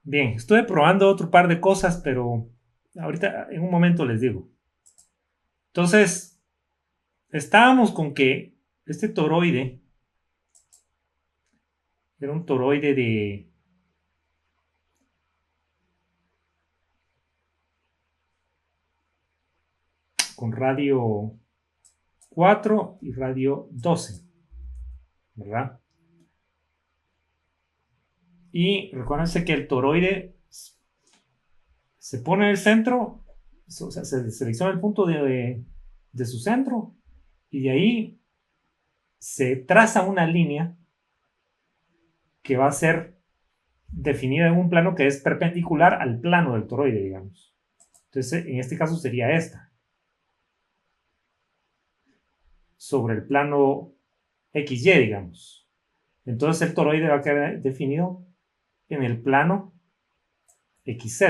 Bien, estuve probando otro par de cosas, pero ahorita en un momento les digo. Entonces, estábamos con que este toroide era un toroide con radio 4 y radio 12, ¿verdad? Y recuérdense que el toroide se pone en el centro, o sea, se selecciona el punto de su centro y de ahí se traza una línea que va a ser definida en un plano que es perpendicular al plano del toroide, digamos. Entonces, en este caso sería esta, sobre el plano XY, digamos. Entonces el toroide va a quedar definido en el plano XZ,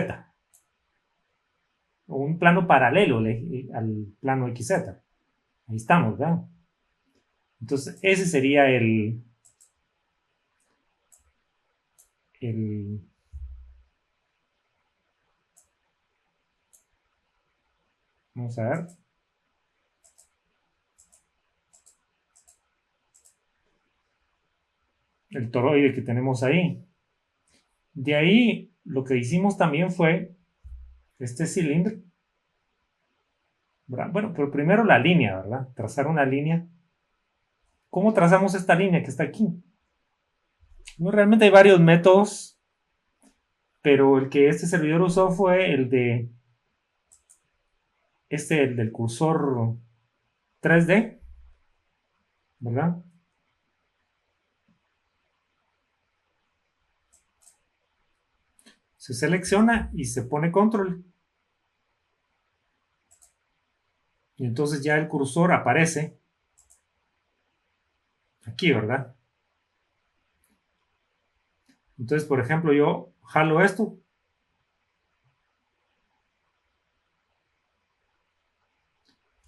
o un plano paralelo al plano XZ. Ahí estamos, ¿verdad? Entonces ese sería el vamos a ver, el toroide que tenemos ahí. De ahí lo que hicimos también fue este cilindro, ¿verdad? Bueno, pero primero la línea, ¿verdad? Trazar una línea. ¿Cómo trazamos esta línea que está aquí? No, realmente hay varios métodos, pero el que este servidor usó fue el del cursor 3D, ¿verdad? Se selecciona y se pone control. Y entonces ya el cursor aparece aquí, ¿verdad? Entonces, por ejemplo, yo jalo esto,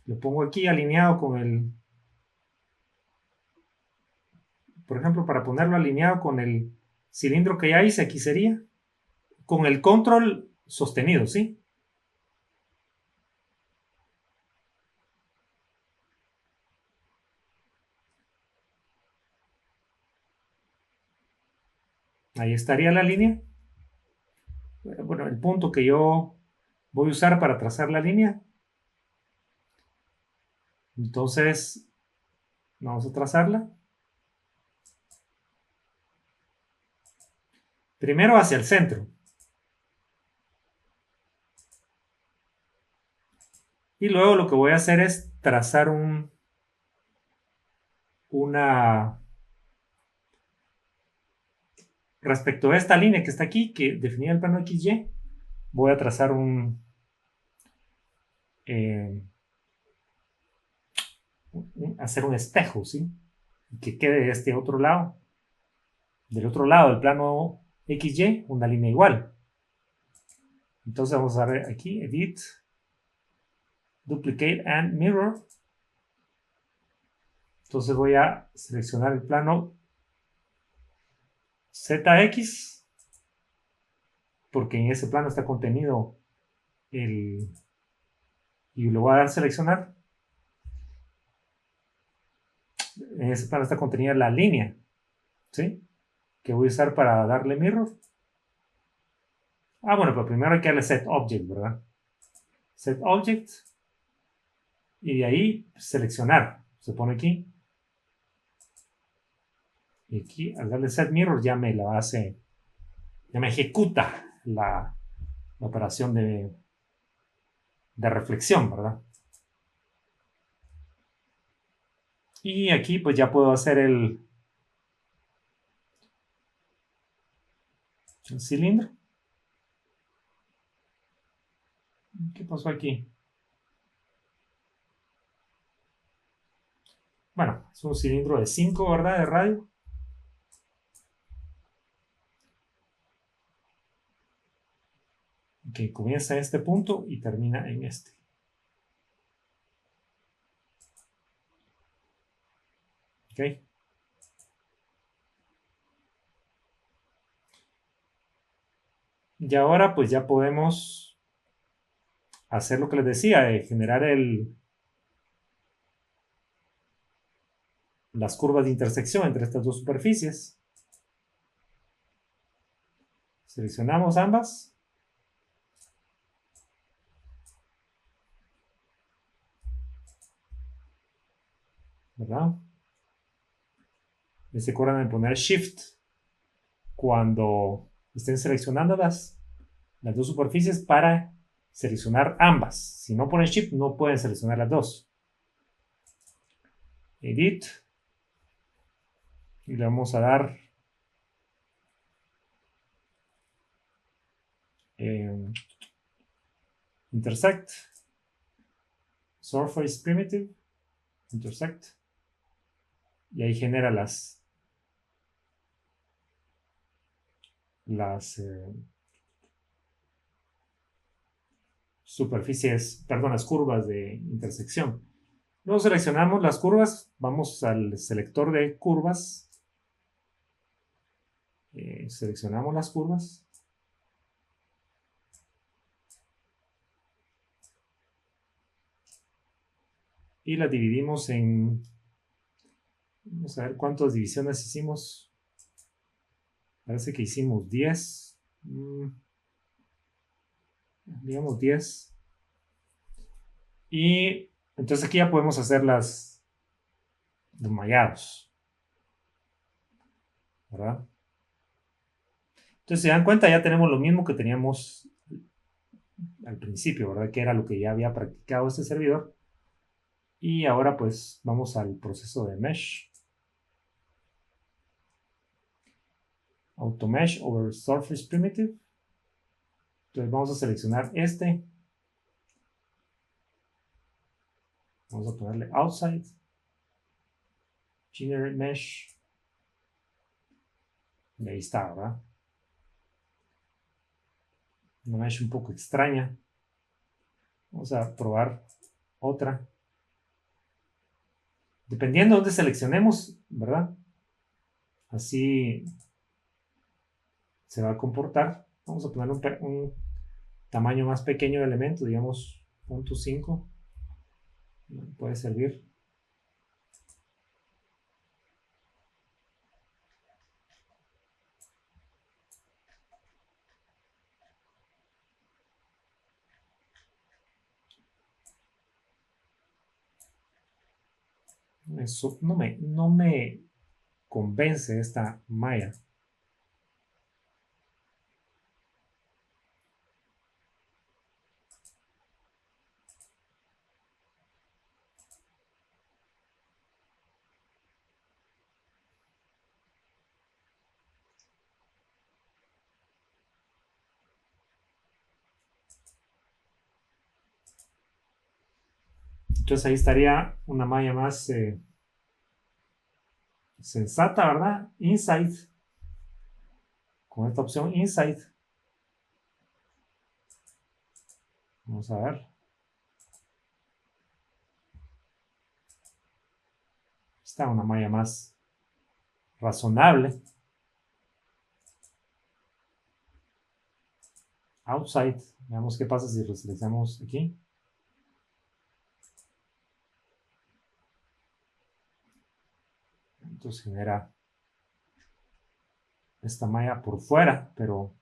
lo pongo aquí alineado con por ejemplo, para ponerlo alineado con el cilindro que ya hice, aquí sería, con el control sostenido, ¿sí? Ahí estaría la línea. Bueno, el punto que yo voy a usar para trazar la línea. Entonces, vamos a trazarla. Primero hacia el centro. Y luego lo que voy a hacer es trazar una... Respecto a esta línea que está aquí, que definía el plano XY, voy a trazar eh, hacer un espejo, ¿sí? Que quede de este otro lado, del otro lado del plano XY, una línea igual. Entonces vamos a ver aquí, Edit, Duplicate and Mirror. Entonces voy a seleccionar el plano ZX, porque en ese plano está contenido el... Y lo voy a dar a seleccionar. En ese plano está contenida la línea, ¿sí? Que voy a usar para darle mirror. Ah, bueno, pero primero hay que darle set object, ¿verdad? Set object. Y de ahí seleccionar. Se pone aquí. Y aquí, al darle set mirror, ya me lo hace, ya me ejecuta la operación de reflexión, ¿verdad? Y aquí, pues ya puedo hacer el cilindro. ¿Qué pasó aquí? Bueno, es un cilindro de 5, ¿verdad? De radio. Que comienza en este punto y termina en este. ¿Ok? Y ahora pues ya podemos hacer lo que les decía, de generar las curvas de intersección entre estas dos superficies. Seleccionamos ambas. ¿Verdad? Y se acuerdan de poner Shift cuando estén seleccionando las dos superficies para seleccionar ambas. Si no ponen Shift, no pueden seleccionar las dos. Edit. Y le vamos a dar intersect. Surface primitive. Intersect. Y ahí genera las superficies, perdón, las curvas de intersección. Luego seleccionamos las curvas, vamos al selector de curvas, seleccionamos las curvas y las dividimos en, vamos a ver cuántas divisiones hicimos. Parece que hicimos 10, digamos 10. Y entonces aquí ya podemos hacer los mallados, ¿verdad? Entonces, si se dan cuenta, ya tenemos lo mismo que teníamos al principio, ¿verdad? Que era lo que ya había practicado este servidor. Y ahora pues vamos al proceso de mesh. Automesh over surface primitive. Entonces vamos a seleccionar este. Vamos a ponerle outside. Generate mesh. Y ahí está, ¿verdad? Una mesh un poco extraña. Vamos a probar otra. Dependiendo de dónde seleccionemos, ¿verdad? Así se va a comportar. Vamos a poner un tamaño más pequeño de elemento, digamos 0.5. Puede servir. Eso no me convence esta malla. Entonces ahí estaría una malla más sensata, ¿verdad? Inside. Con esta opción Inside. Vamos a ver. Está una malla más razonable. Outside. Veamos qué pasa si lo seleccionamos aquí. Entonces genera esta malla por fuera, pero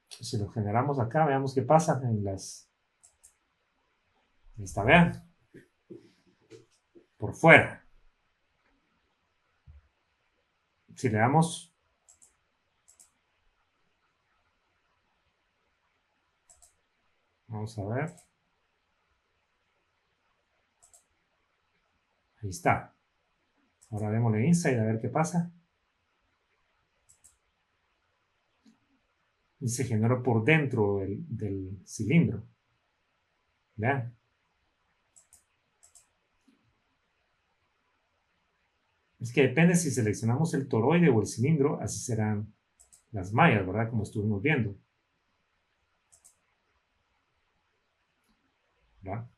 si lo generamos acá, veamos qué pasa en las. Ahí está, vean. Por fuera. Si le damos. Vamos a ver. Ahí está. Ahora démosle inside a ver qué pasa. Y se generó por dentro del cilindro. Vean. Es que depende si seleccionamos el toroide o el cilindro, así serán las mallas, ¿verdad? Como estuvimos viendo, ¿verdad?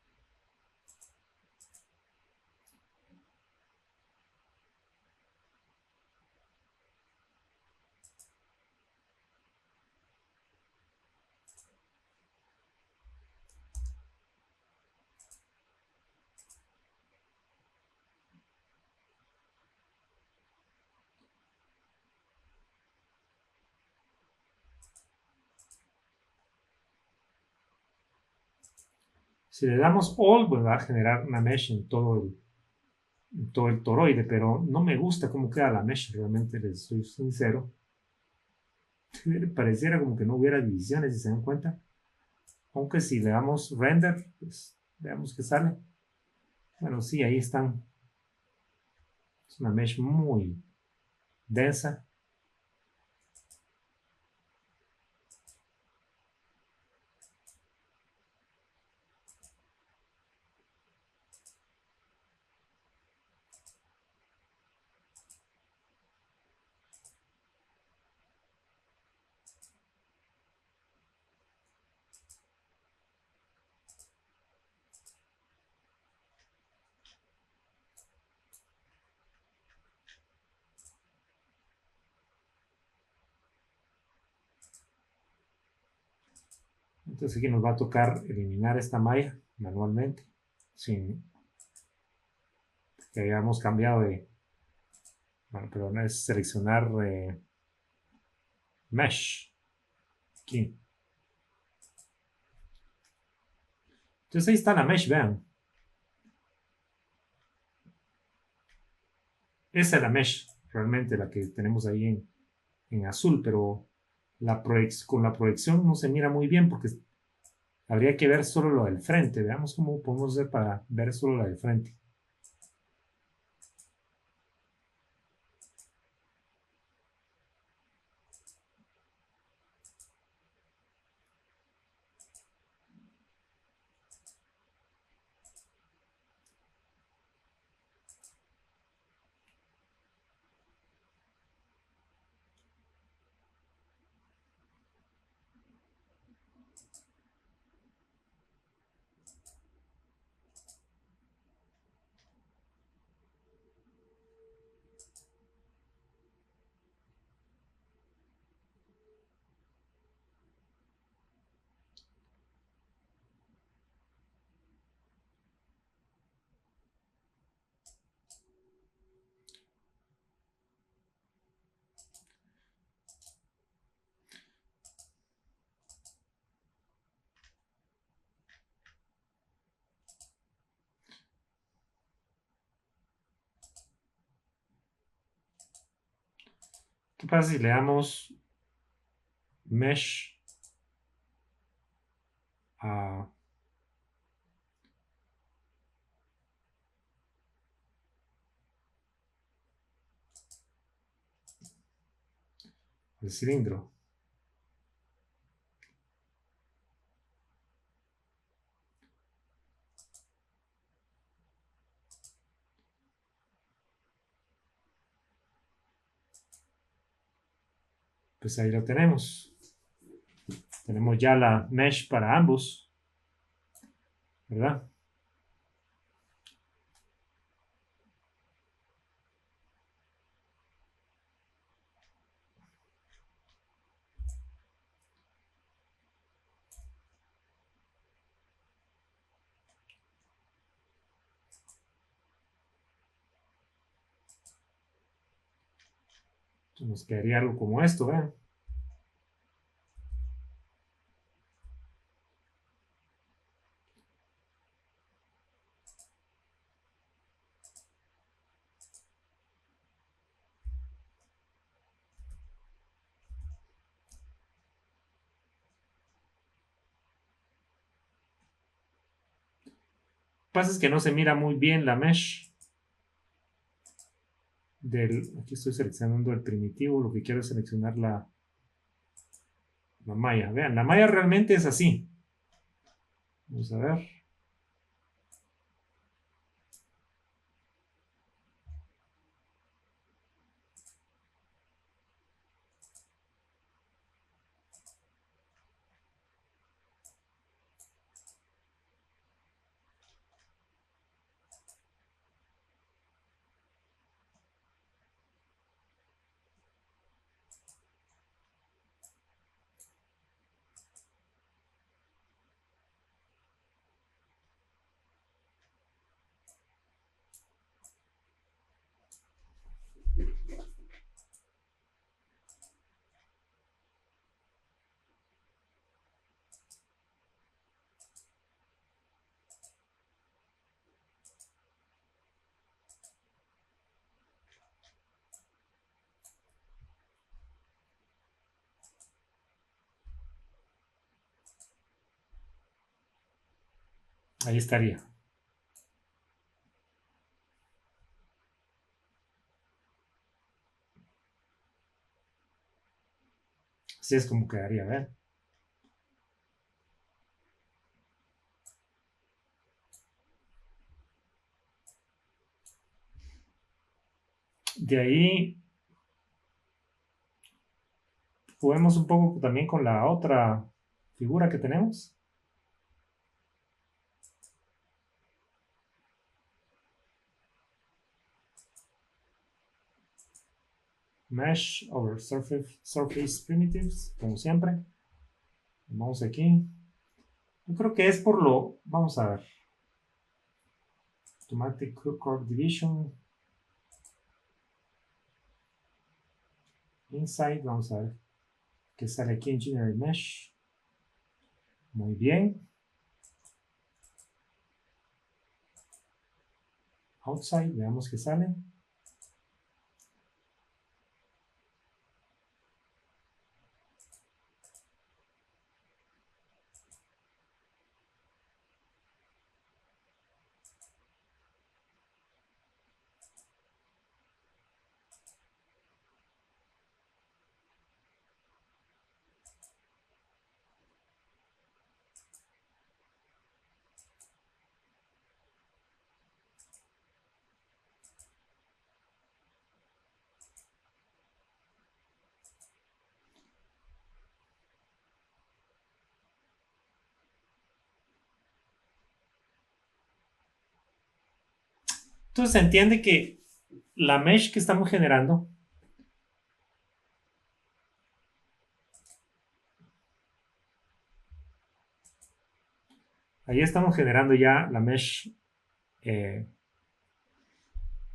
Si le damos all, pues va a generar una mesh en todo el toroide, pero no me gusta cómo queda la mesh, realmente les soy sincero. Pareciera como que no hubiera divisiones, si se dan cuenta. Aunque si le damos render, pues veamos qué sale. Bueno, sí, ahí están. Es una mesh muy densa. Entonces aquí nos va a tocar eliminar esta malla manualmente, sin que hayamos cambiado de, bueno, perdón, es seleccionar mesh aquí. Entonces ahí está la mesh, vean. Esa es la mesh, realmente la que tenemos ahí en azul, pero con la proyección no se mira muy bien porque habría que ver solo lo del frente. Veamos cómo podemos hacer para ver solo la del frente. ¿Qué pasa si le damos mesh al cilindro? Pues ahí lo tenemos. Tenemos ya la mesh para ambos, ¿verdad? Entonces nos quedaría algo como esto, ¿vean? Lo que pasa es que no se mira muy bien la mesh aquí estoy seleccionando el primitivo, lo que quiero es seleccionar la malla. Vean, la malla realmente es así. Vamos a ver. Ahí estaría. Así es como quedaría, ¿ver? De ahí juguemos un poco también con la otra figura que tenemos. Mesh over surface primitives, como siempre. Vamos aquí. Yo creo que es por lo. Vamos a ver. Automatic core division. Inside. Vamos a ver qué sale aquí en Generate Mesh. Muy bien. Outside. Veamos qué sale. Entonces se entiende que la mesh que estamos generando ahí estamos generando ya la mesh de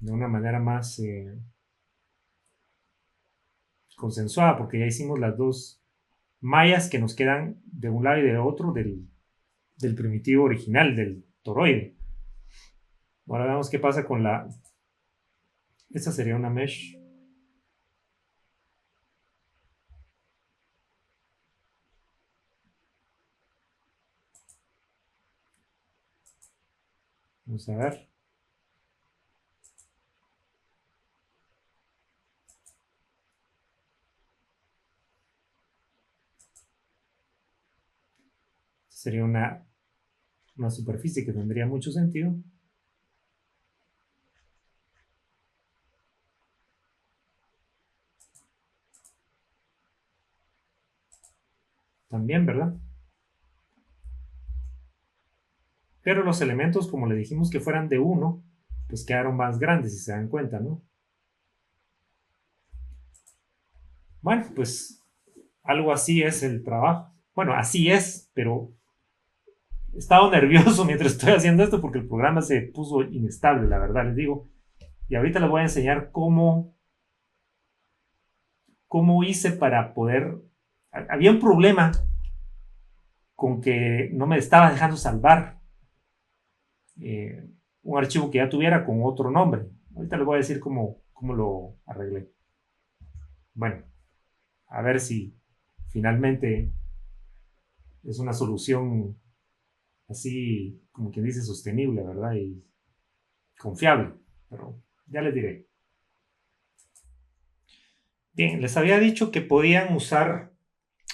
una manera más consensuada, porque ya hicimos las dos mallas que nos quedan de un lado y de otro del primitivo original, del toroide. Ahora veamos qué pasa con la... Esta sería una mesh. Vamos a ver. Sería una superficie que tendría mucho sentido. También, ¿verdad? Pero los elementos, como le dijimos que fueran de 1, pues quedaron más grandes, si se dan cuenta, ¿no? Bueno, pues algo así es el trabajo. Bueno, así es, pero he estado nervioso mientras estoy haciendo esto porque el programa se puso inestable, la verdad, les digo. Y ahorita les voy a enseñar cómo hice para poder... Había un problema con que no me estaba dejando salvar eh, un archivo que ya tuviera con otro nombre. Ahorita les voy a decir cómo lo arreglé. Bueno, a ver si finalmente es una solución así, como quien dice, sostenible, ¿verdad? Y confiable. Pero ya les diré. Bien, les había dicho que podían usar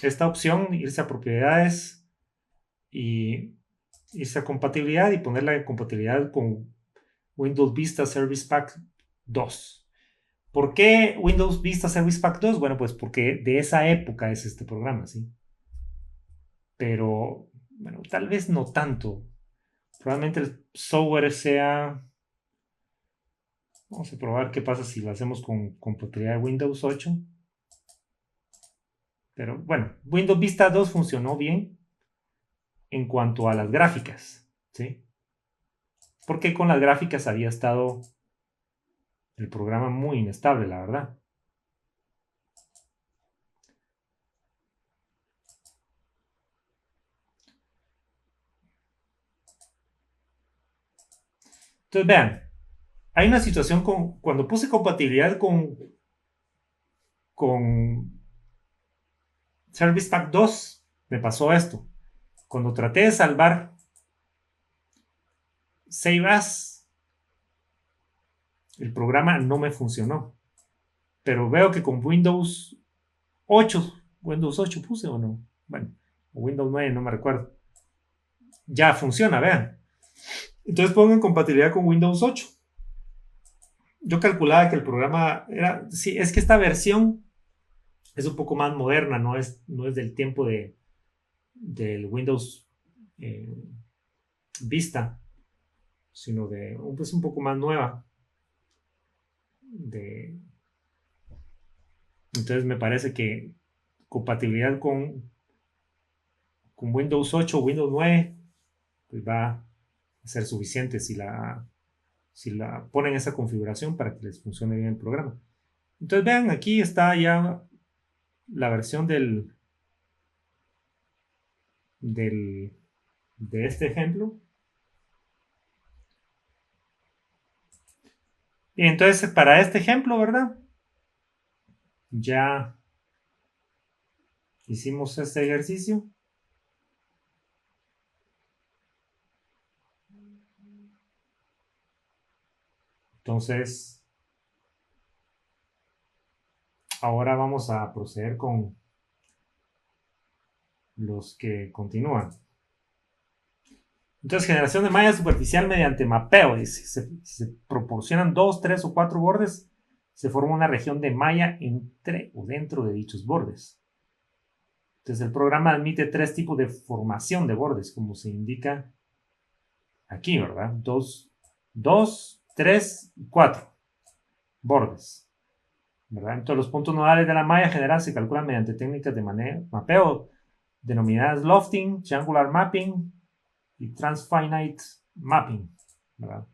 esta opción, irse a propiedades y irse a compatibilidad y poner la compatibilidad con Windows Vista Service Pack 2. ¿Por qué Windows Vista Service Pack 2? Bueno, pues porque de esa época es este programa, ¿sí? Pero, bueno, tal vez no tanto. Probablemente el software sea... Vamos a probar qué pasa si lo hacemos con compatibilidad de Windows 8. Pero bueno, Windows Vista 2 funcionó bien en cuanto a las gráficas, ¿sí? Porque con las gráficas había estado el programa muy inestable, la verdad. Entonces, vean, hay una situación cuando puse compatibilidad con Service Pack 2, me pasó esto. Cuando traté de salvar Save As, el programa no me funcionó. Pero veo que con Windows 8 puse o no. Bueno, Windows 9, no me recuerdo. Ya funciona, vean. Entonces pongo en compatibilidad con Windows 8. Yo calculaba que el programa era... Sí, es que esta versión es un poco más moderna, no es del tiempo del Windows Vista, sino es un poco más nueva. Entonces me parece que compatibilidad con Windows 8 o Windows 9 pues va a ser suficiente si la ponen esa configuración para que les funcione bien el programa. Entonces vean, aquí está ya la versión de este ejemplo. Y entonces para este ejemplo, ¿verdad? Ya hicimos este ejercicio. Entonces, ahora vamos a proceder con los que continúan. Entonces, generación de malla superficial mediante mapeo. Si se proporcionan 2, 3 o 4 bordes, se forma una región de malla entre o dentro de dichos bordes. Entonces, el programa admite 3 tipos de formación de bordes, como se indica aquí, ¿verdad? 2, 3 y 4 bordes, ¿verdad? Entonces, los puntos nodales de la malla general se calculan mediante técnicas de mapeo denominadas lofting, triangular mapping y transfinite mapping, ¿verdad?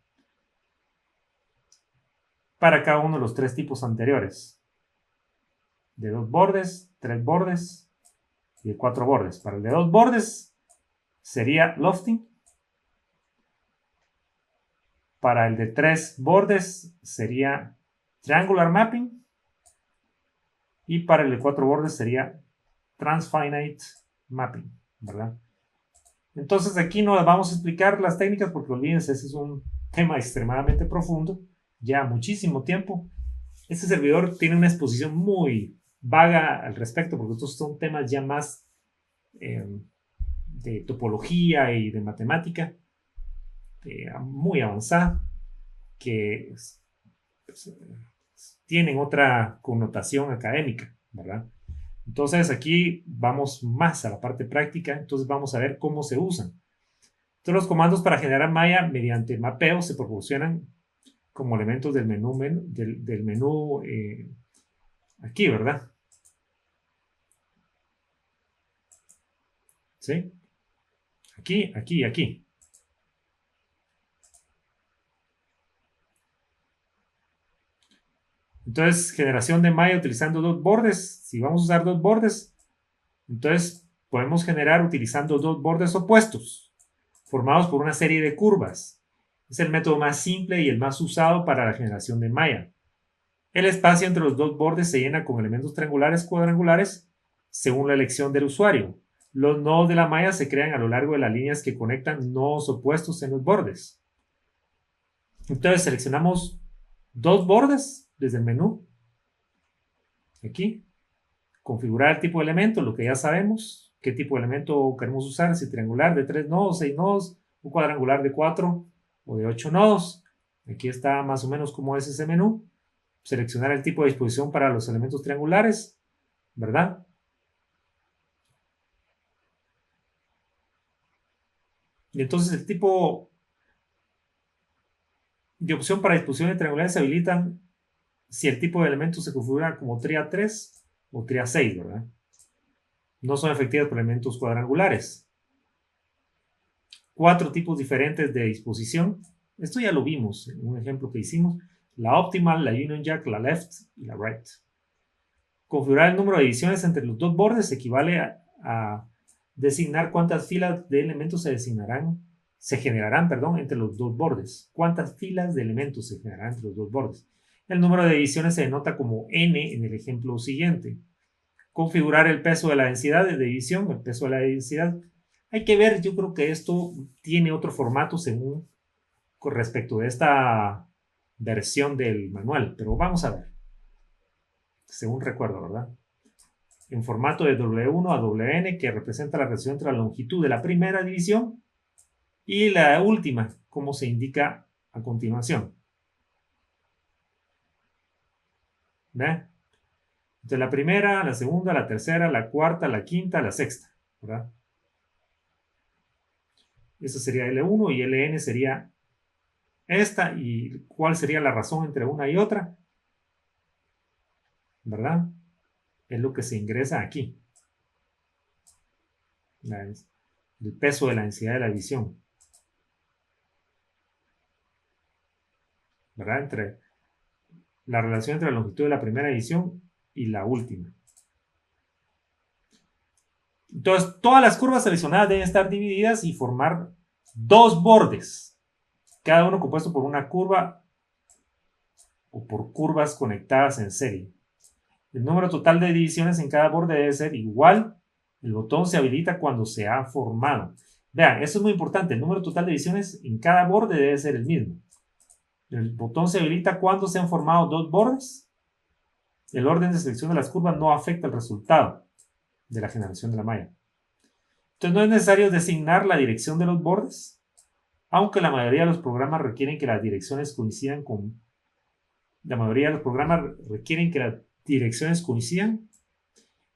Para cada uno de los 3 tipos anteriores. De 2 bordes, 3 bordes y de 4 bordes. Para el de 2 bordes sería lofting. Para el de 3 bordes sería triangular mapping. Y para el de 4 bordes sería transfinite mapping, ¿verdad? Entonces aquí no vamos a explicar las técnicas porque olvídense, ese es un tema extremadamente profundo, ya muchísimo tiempo. Este servidor tiene una exposición muy vaga al respecto porque estos son temas ya más de topología y de matemática muy avanzada que pues, tienen otra connotación académica, ¿verdad? Entonces aquí vamos más a la parte práctica, entonces vamos a ver cómo se usan. Entonces los comandos para generar malla mediante mapeo se proporcionan como elementos del menú aquí, ¿verdad? ¿Sí? Aquí, aquí, aquí. Entonces, generación de malla utilizando 2 bordes. Si vamos a usar 2 bordes, entonces podemos generar utilizando 2 bordes opuestos, formados por una serie de curvas. Es el método más simple y el más usado para la generación de malla. El espacio entre los 2 bordes se llena con elementos triangulares cuadrangulares según la elección del usuario. Los nodos de la malla se crean a lo largo de las líneas que conectan nodos opuestos en los bordes. Entonces seleccionamos 2 bordes desde el menú. Aquí. Configurar el tipo de elemento, lo que ya sabemos. Qué tipo de elemento queremos usar. Si triangular de 3 nodos, 6 nodos. O cuadrangular de 4 o de 8 nodos. Aquí está más o menos cómo es ese menú. Seleccionar el tipo de disposición para los elementos triangulares, ¿verdad? Y entonces el tipo de opción para disposiciones triangulares se habilitan si el tipo de elemento se configura como TRIA 3 o TRIA 6, ¿verdad? No son efectivas para elementos cuadrangulares. 4 tipos diferentes de disposición. Esto ya lo vimos en un ejemplo que hicimos. La optimal, la union jack, la left y la right. Configurar el número de divisiones entre los 2 bordes equivale a designar cuántas filas de elementos se generarán entre los 2 bordes. ¿Cuántas filas de elementos se generarán entre los 2 bordes? El número de divisiones se denota como n en el ejemplo siguiente. Configurar el peso de la densidad de división, el peso de la densidad. Hay que ver, yo creo que esto tiene otro formato según con respecto de esta versión del manual, pero vamos a ver, según recuerdo, ¿verdad? En formato de W1 a WN, que representa la relación entre la longitud de la primera división y la última, como se indica a continuación. ¿Ve? Entonces la primera, la segunda, la tercera, la cuarta, la quinta, la sexta, ¿verdad? Eso sería L1 y LN sería esta. ¿Y cuál sería la razón entre una y otra? ¿Verdad? Es lo que se ingresa aquí. El peso de la densidad de la división. ¿Verdad? Entre la relación entre la longitud de la primera división y la última. Entonces, todas las curvas seleccionadas deben estar divididas y formar dos bordes, cada uno compuesto por una curva o por curvas conectadas en serie. El número total de divisiones en cada borde debe ser igual. El botón se habilita cuando se ha formado. Vean, eso es muy importante. El número total de divisiones en cada borde debe ser el mismo. El botón se habilita cuando se han formado dos bordes. El orden de selección de las curvas no afecta el resultado de la generación de la malla. Entonces no es necesario designar la dirección de los bordes, aunque la mayoría de los programas requieren que las direcciones coincidan con... La mayoría de los programas requieren que las direcciones coincidan.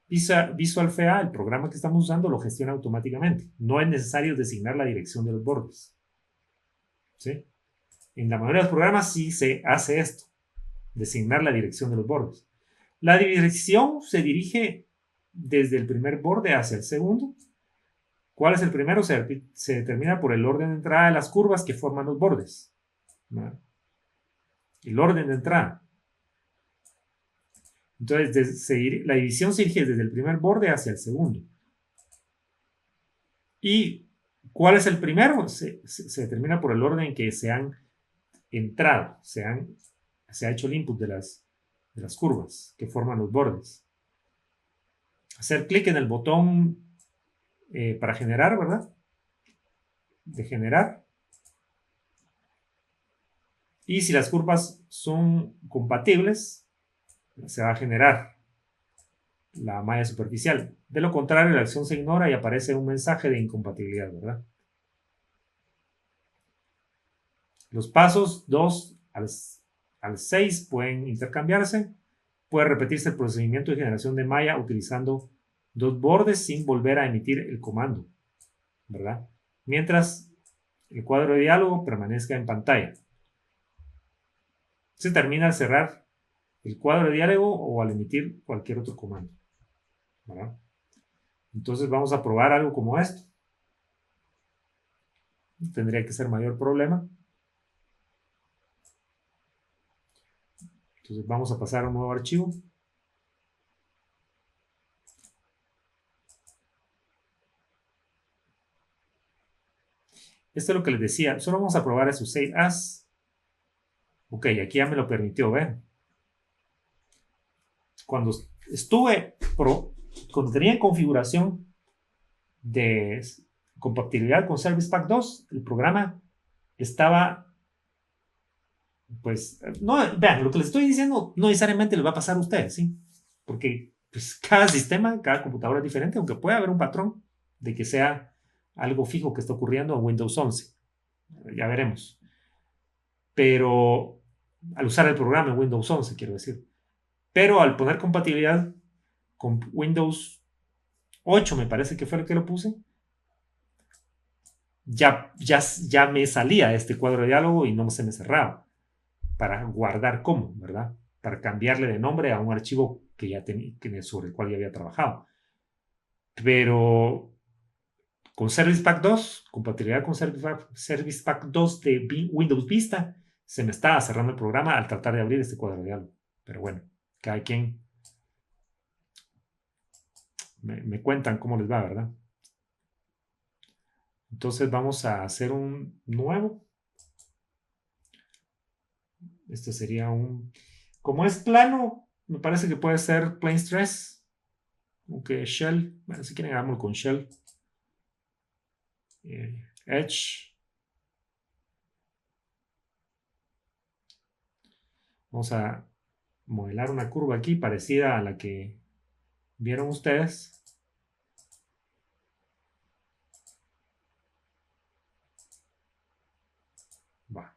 Visual FA, el programa que estamos usando, lo gestiona automáticamente. No es necesario designar la dirección de los bordes. ¿Sí? En la mayoría de los programas sí se hace esto, designar la dirección de los bordes. La dirección se dirige desde el primer borde hacia el segundo. ¿Cuál es el primero? Se determina por el orden de entrada de las curvas que forman los bordes. ¿No? El orden de entrada. Entonces, la división se dirige desde el primer borde hacia el segundo. ¿Y cuál es el primero? Se determina por el orden en que se han entrado, se ha hecho el input de las curvas que forman los bordes. Hacer clic en el botón para generar, ¿verdad? De generar. Y si las curvas son compatibles, se va a generar la malla superficial. De lo contrario, la acción se ignora y aparece un mensaje de incompatibilidad, ¿verdad? Los pasos 2 al 6 pueden intercambiarse. Puede repetirse el procedimiento de generación de malla utilizando dos bordes sin volver a emitir el comando, ¿verdad? Mientras el cuadro de diálogo permanezca en pantalla. Se termina al cerrar el cuadro de diálogo o al emitir cualquier otro comando, ¿verdad? Entonces vamos a probar algo como esto. Tendría que ser mayor problema. Entonces vamos a pasar a un nuevo archivo. Esto es lo que les decía. Solo vamos a probar eso. Save as. Ok, aquí ya me lo permitió, ¿ven? Cuando cuando tenía en configuración de compatibilidad con Service Pack 2, el programa estaba, pues, no, vean, lo que les estoy diciendo no necesariamente les va a pasar a ustedes, ¿sí? Porque pues, cada sistema, cada computadora es diferente, aunque puede haber un patrón de que sea algo fijo que está ocurriendo en Windows 11. Ya veremos. Pero al usar el programa en Windows 11, quiero decir. Pero al poner compatibilidad con Windows 8, me parece que fue el que lo puse, ya me salía este cuadro de diálogo y no se me cerraba para guardar como, ¿verdad? Para cambiarle de nombre a un archivo que ya tenía, sobre el cual ya había trabajado. Pero con Service Pack 2, compatibilidad con Service Pack 2 de Windows Vista, se me estaba cerrando el programa al tratar de abrir este cuadro de diálogo. Pero bueno, cada quien me cuentan cómo les va, ¿verdad? Entonces vamos a hacer un nuevo. Este sería un... Como es plano, me parece que puede ser plain stress. Aunque shell, bueno, si quieren hagámoslo con shell. Edge. Vamos a modelar una curva aquí parecida a la que vieron ustedes. Va.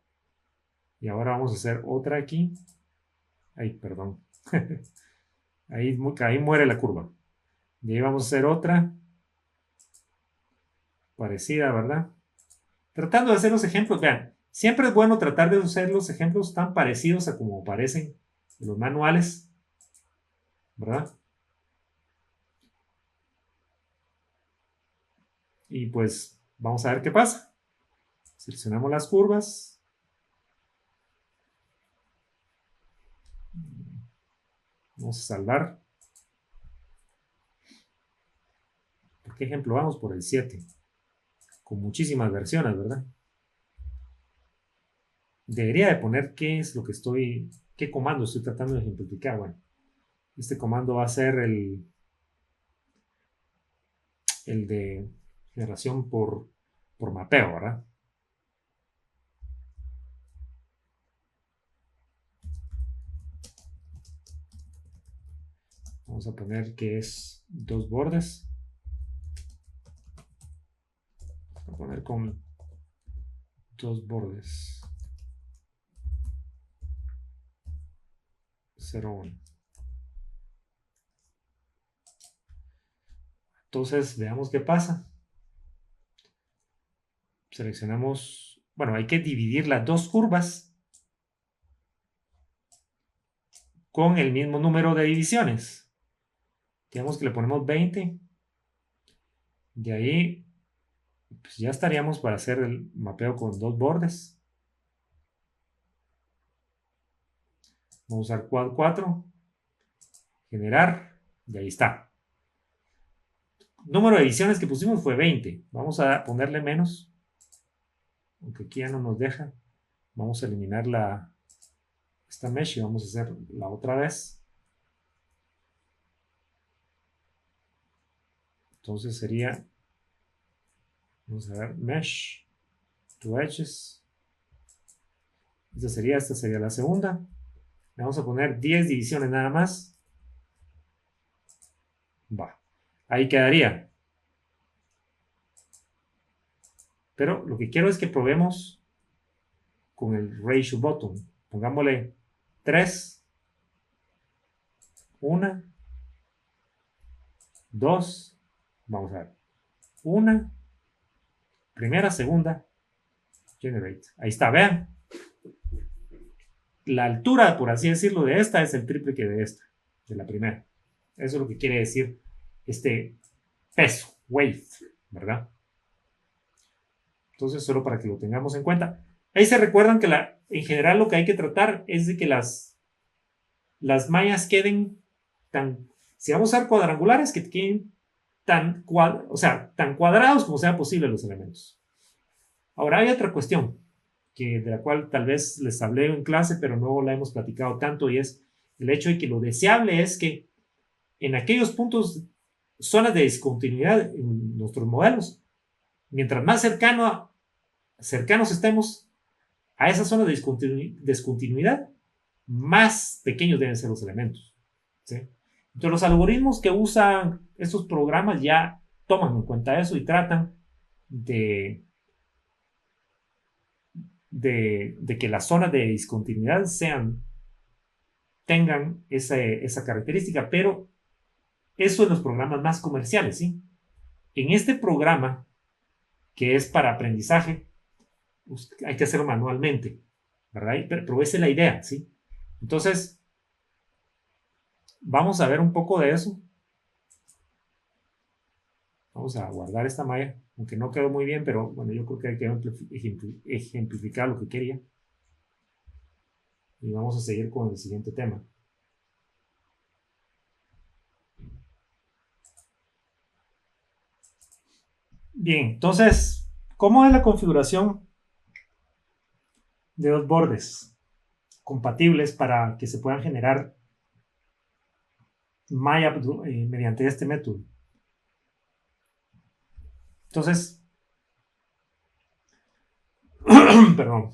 Y ahora vamos a hacer otra aquí. Ay, perdón. Ahí muere la curva. Y ahí vamos a hacer otra parecida, ¿verdad? Tratando de hacer los ejemplos, vean, siempre es bueno tratar de hacer los ejemplos tan parecidos a como aparecen en los manuales, ¿verdad? Y pues vamos a ver qué pasa. Seleccionamos las curvas. Vamos a salvar. ¿Por qué ejemplo vamos? Por el 7. Con muchísimas versiones, ¿verdad? Debería de poner qué es lo que qué comando estoy tratando de ejemplificar. Bueno, este comando va a ser el de generación por mapeo, ¿verdad? Vamos a poner que es 2 bordes. Vamos a poner con 2 bordes. 0, 1. Entonces, veamos qué pasa. Seleccionamos, bueno, hay que dividir las dos curvas con el mismo número de divisiones. Digamos que le ponemos 20. De ahí, pues ya estaríamos para hacer el mapeo con 2 bordes. Vamos a usar quad 4. Generar. Y ahí está. Número de divisiones que pusimos fue 20. Vamos a ponerle menos. Aunque aquí ya no nos deja. Vamos a eliminar esta mesh y vamos a hacer la otra vez. Entonces sería, vamos a ver, mesh to edges. Esta sería la segunda. Le vamos a poner 10 divisiones nada más. Va. Ahí quedaría. Pero lo que quiero es que probemos con el ratio button. Pongámosle 3. 1. 2. Vamos a ver. 1. Primera, segunda. Generate. Ahí está, vean. La altura, por así decirlo, de esta es el triple que de esta, de la primera. Eso es lo que quiere decir este peso, weight, ¿verdad? Entonces, solo para que lo tengamos en cuenta. Ahí se recuerdan que en general lo que hay que tratar es de que las mallas queden si vamos a usar cuadrangulares, que queden tan cuadrados como sea posible los elementos. Ahora hay otra cuestión, de la cual tal vez les hablé en clase, pero no la hemos platicado tanto, y es el hecho de que lo deseable es que en aquellos puntos, zonas de discontinuidad en nuestros modelos, mientras más cercanos estemos a esa zona de discontinuidad, más pequeños deben ser los elementos. ¿Sí? Entonces, los algoritmos que usan estos programas ya toman en cuenta eso y tratan de que las zonas de discontinuidad tengan esa característica, pero eso en los programas más comerciales, ¿sí? En este programa, que es para aprendizaje, pues, hay que hacerlo manualmente, ¿verdad? Pero esa es la idea, ¿sí? Entonces, vamos a ver un poco de eso. Vamos a guardar esta malla, aunque no quedó muy bien, pero bueno, yo creo que hay que ejemplificar lo que quería. Y vamos a seguir con el siguiente tema. Bien, entonces, ¿cómo es la configuración de 2 bordes compatibles para que se puedan generar malla mediante este método? Entonces, perdón.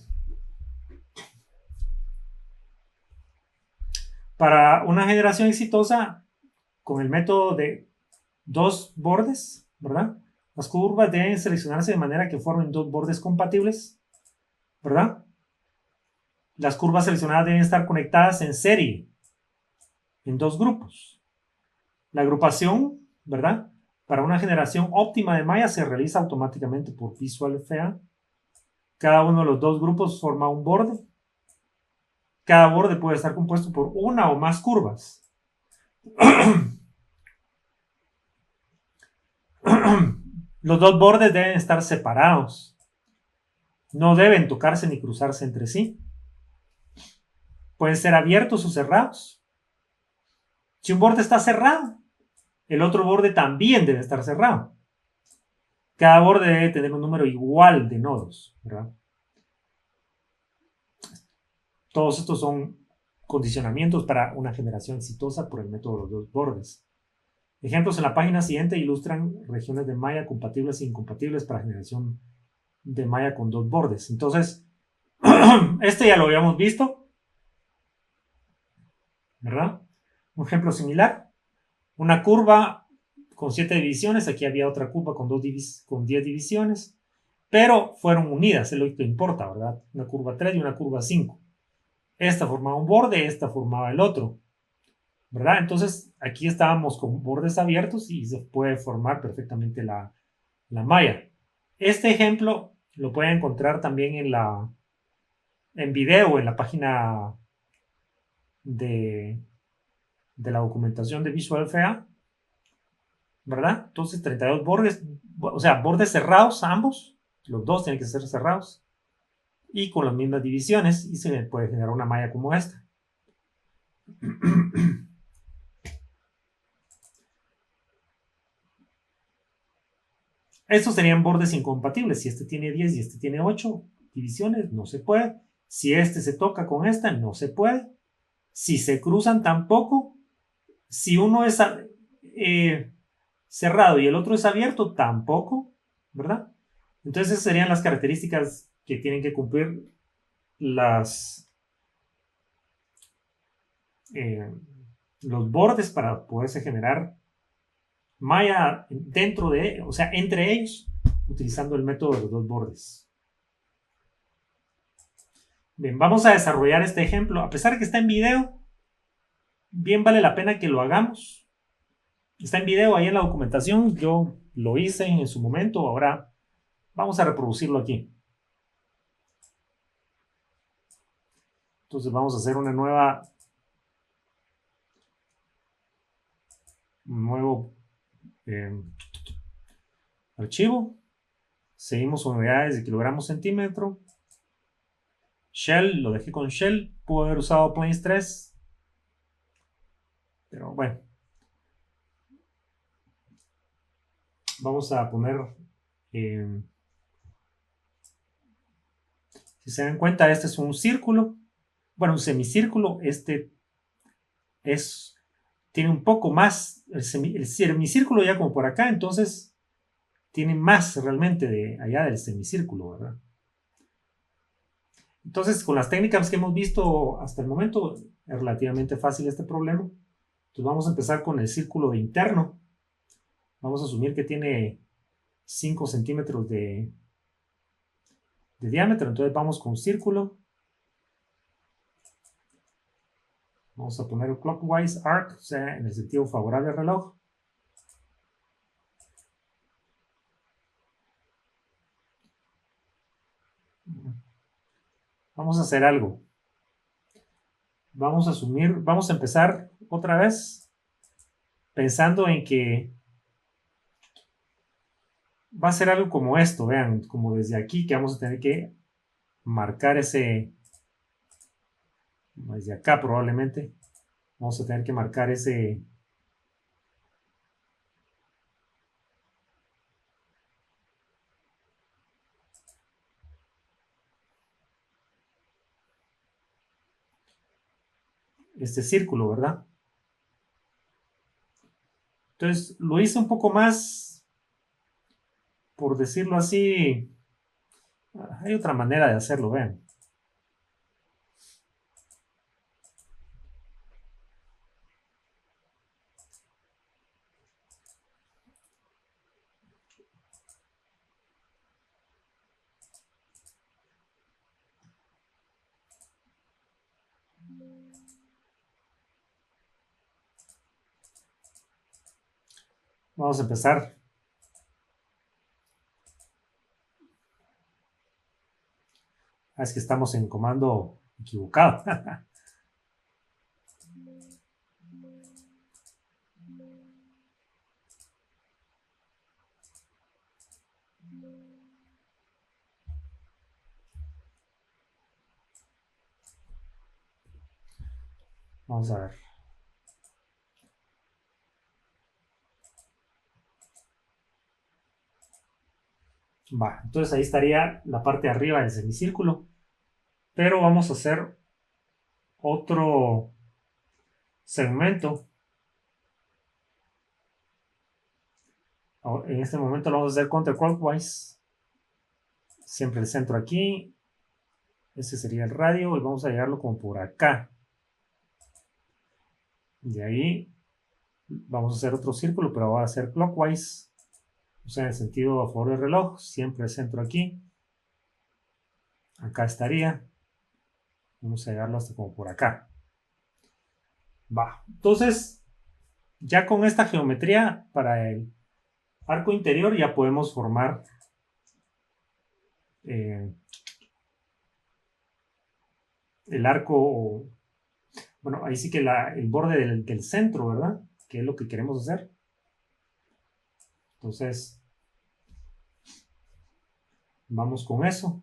Para una generación exitosa, con el método de dos bordes, ¿verdad? Las curvas deben seleccionarse de manera que formen dos bordes compatibles, ¿verdad? Las curvas seleccionadas deben estar conectadas en serie, en dos grupos. La agrupación, ¿verdad? Para una generación óptima de malla se realiza automáticamente por Visual FA. Cada uno de los dos grupos forma un borde. Cada borde puede estar compuesto por una o más curvas. Los dos bordes deben estar separados. No deben tocarse ni cruzarse entre sí. Pueden ser abiertos o cerrados. Si un borde está cerrado, el otro borde también debe estar cerrado. Cada borde debe tener un número igual de nodos, ¿verdad? Todos estos son condicionamientos para una generación exitosa por el método de los dos bordes. Ejemplos en la página siguiente ilustran regiones de malla compatibles e incompatibles para generación de malla con dos bordes. Entonces, este ya lo habíamos visto, ¿verdad? Un ejemplo similar, una curva con 7 divisiones, aquí había otra curva con 10 divisiones, pero fueron unidas, es lo que importa, ¿verdad? Una curva 3 y una curva 5. Esta formaba un borde, esta formaba el otro, ¿verdad? Entonces, aquí estábamos con bordes abiertos y se puede formar perfectamente la malla. Este ejemplo lo pueden encontrar también en video, en la página de la documentación de Visual FA, ¿verdad? Entonces, 32 bordes, o sea, bordes cerrados ambos, los dos tienen que ser cerrados, y con las mismas divisiones, y se puede generar una malla como esta. Estos serían bordes incompatibles. Si este tiene 10 y este tiene 8 divisiones, no se puede. Si este se toca con esta, no se puede. Si se cruzan, tampoco. Si uno es cerrado y el otro es abierto, tampoco, ¿verdad? Entonces esas serían las características que tienen que cumplir los bordes para poderse generar malla dentro de, o sea, entre ellos, utilizando el método de los dos bordes. Bien, vamos a desarrollar este ejemplo. A pesar de que está en video, bien vale la pena que lo hagamos. Está en video ahí en la documentación. Yo lo hice en su momento. Ahora vamos a reproducirlo aquí. Entonces vamos a hacer un nuevo archivo. Seguimos unidades de kilogramos centímetro. Shell, lo dejé con Shell. Puedo haber usado Plains 3. Pero bueno. Vamos a poner... si se dan cuenta, este es un círculo. Bueno, un semicírculo. Este tiene un poco más. El semicírculo ya como por acá. Entonces tiene más realmente de allá del semicírculo, ¿verdad? Entonces, con las técnicas que hemos visto hasta el momento, es relativamente fácil este problema. Entonces vamos a empezar con el círculo interno. Vamos a asumir que tiene 5 centímetros de diámetro. Entonces vamos con círculo. Vamos a poner clockwise arc, o sea, en el sentido favorable al reloj. Vamos a hacer algo. Vamos a empezar otra vez pensando en que va a ser algo como esto, vean, como desde aquí que vamos a tener que marcar desde acá probablemente, vamos a tener que marcar este círculo, ¿verdad? Entonces lo hice un poco más, por decirlo así, hay otra manera de hacerlo, vean. Vamos a empezar. Es que estamos en comando equivocado. Vamos a ver. Va, entonces ahí estaría la parte de arriba del semicírculo. Pero vamos a hacer otro segmento. En este momento lo vamos a hacer counterclockwise. Siempre el centro aquí. Ese sería el radio y vamos a llevarlo como por acá. De ahí vamos a hacer otro círculo, pero va a ser clockwise. O sea, en el sentido a favor del reloj. Siempre el centro aquí. Acá estaría. Vamos a llevarlo hasta como por acá. Va. Entonces, ya con esta geometría para el arco interior ya podemos formar el arco, bueno, ahí sí que el borde del centro, ¿verdad? Que es lo que queremos hacer. Entonces, vamos con eso.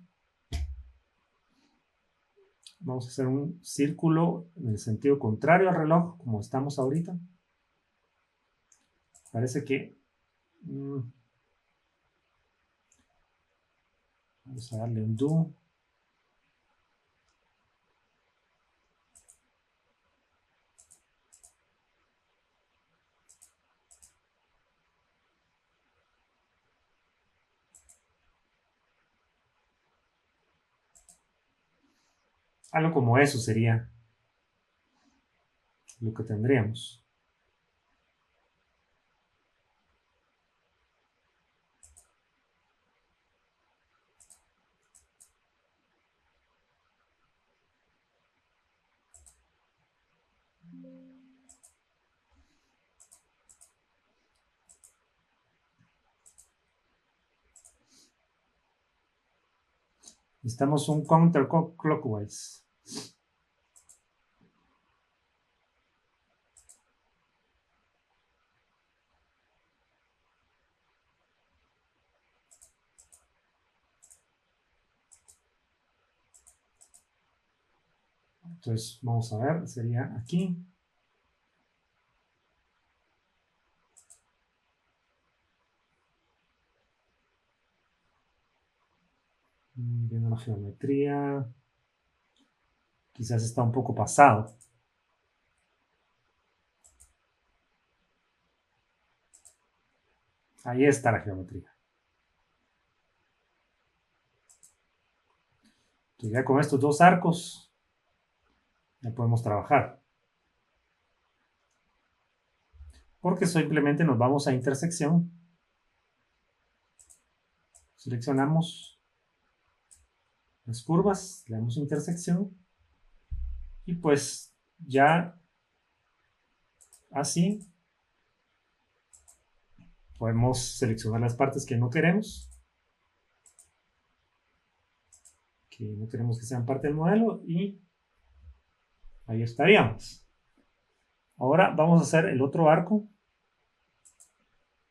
Vamos a hacer un círculo en el sentido contrario al reloj, como estamos ahorita. Parece que... vamos a darle un do. Algo como eso sería lo que tendríamos. Necesitamos un counterclockwise. Entonces, vamos a ver, sería aquí. Viendo la geometría, quizás está un poco pasado. Ahí está la geometría. Entonces ya con estos dos arcos ya podemos trabajar. Porque simplemente nos vamos a intersección. Seleccionamos las curvas, le damos intersección. Y pues ya así podemos seleccionar las partes que no queremos. Que no queremos que sean parte del modelo. Y ahí estaríamos. Ahora vamos a hacer el otro arco.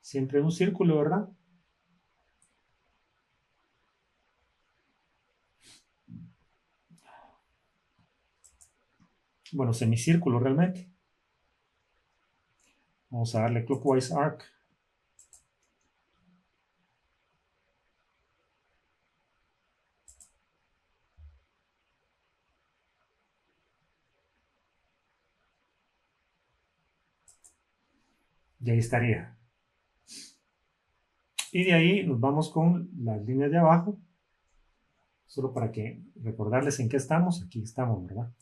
Siempre un círculo, ¿verdad? Bueno, semicírculo realmente. Vamos a darle clockwise arc. Y ahí estaría. Y de ahí nos vamos con las líneas de abajo. Solo para que recordarles en qué estamos. Aquí estamos, ¿verdad?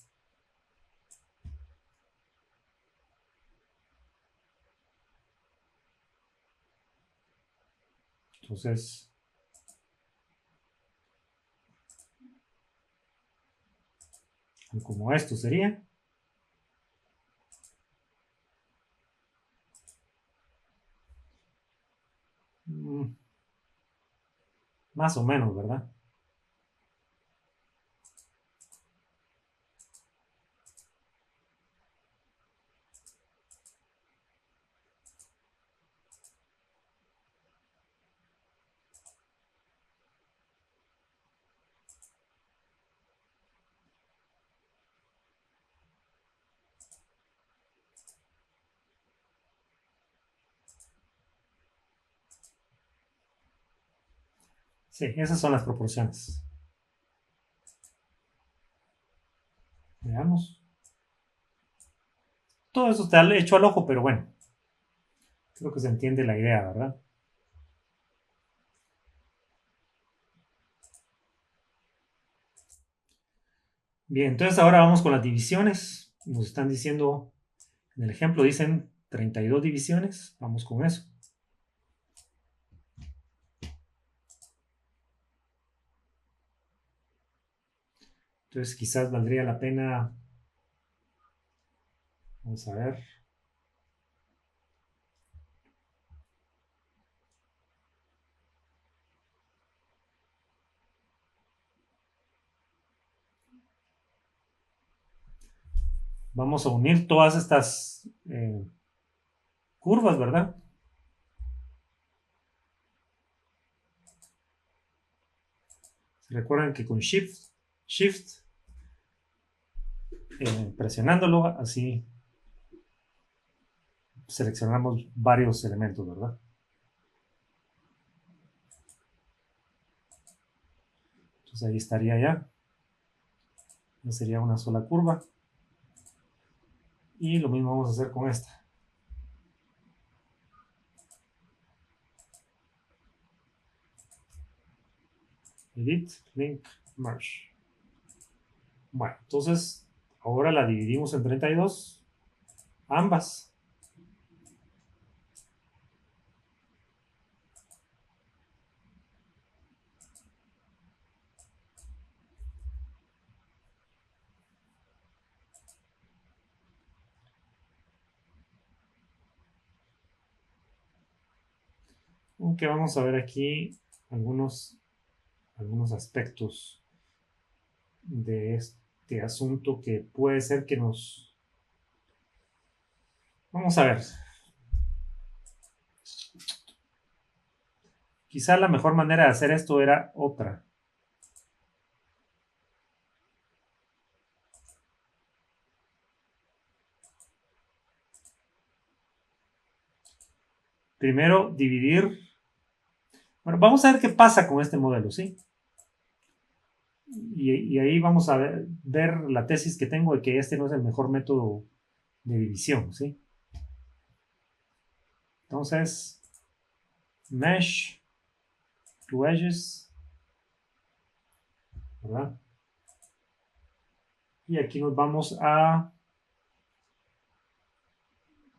Entonces, como esto sería. Más o menos, ¿verdad? Sí, esas son las proporciones. Veamos. Todo eso está hecho al ojo, pero bueno, creo que se entiende la idea, ¿verdad? Bien, entonces ahora vamos con las divisiones. Nos están diciendo, en el ejemplo dicen 32 divisiones. Vamos con eso. Entonces quizás valdría la pena, vamos a ver, vamos a unir todas estas curvas, ¿verdad? Recuerden que con Shift, presionándolo, así seleccionamos varios elementos, ¿verdad? Entonces ahí estaría ya. Ya sería una sola curva. Y lo mismo vamos a hacer con esta. Edit, Link, Merge. Bueno, entonces ahora la dividimos en 32, ambas. Aunque vamos a ver aquí algunos aspectos de este asunto que puede ser que nos... Vamos a ver. Quizá la mejor manera de hacer esto era otra. Primero, dividir. Bueno, vamos a ver qué pasa con este modelo, ¿sí? Y ahí vamos a ver la tesis que tengo de que este no es el mejor método de división, ¿sí? Entonces, mesh to edges, ¿verdad? Y aquí nos vamos a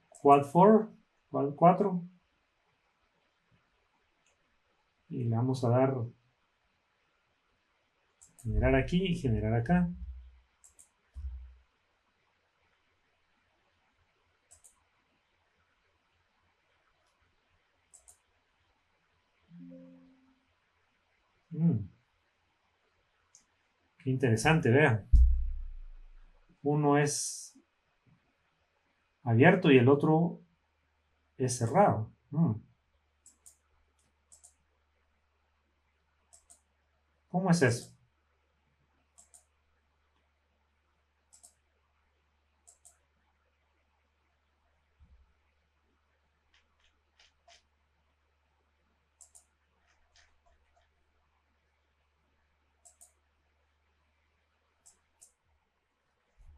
quad 4, y le vamos a dar generar aquí y generar acá. Qué interesante, vean. Uno es abierto y el otro es cerrado. ¿Cómo es eso?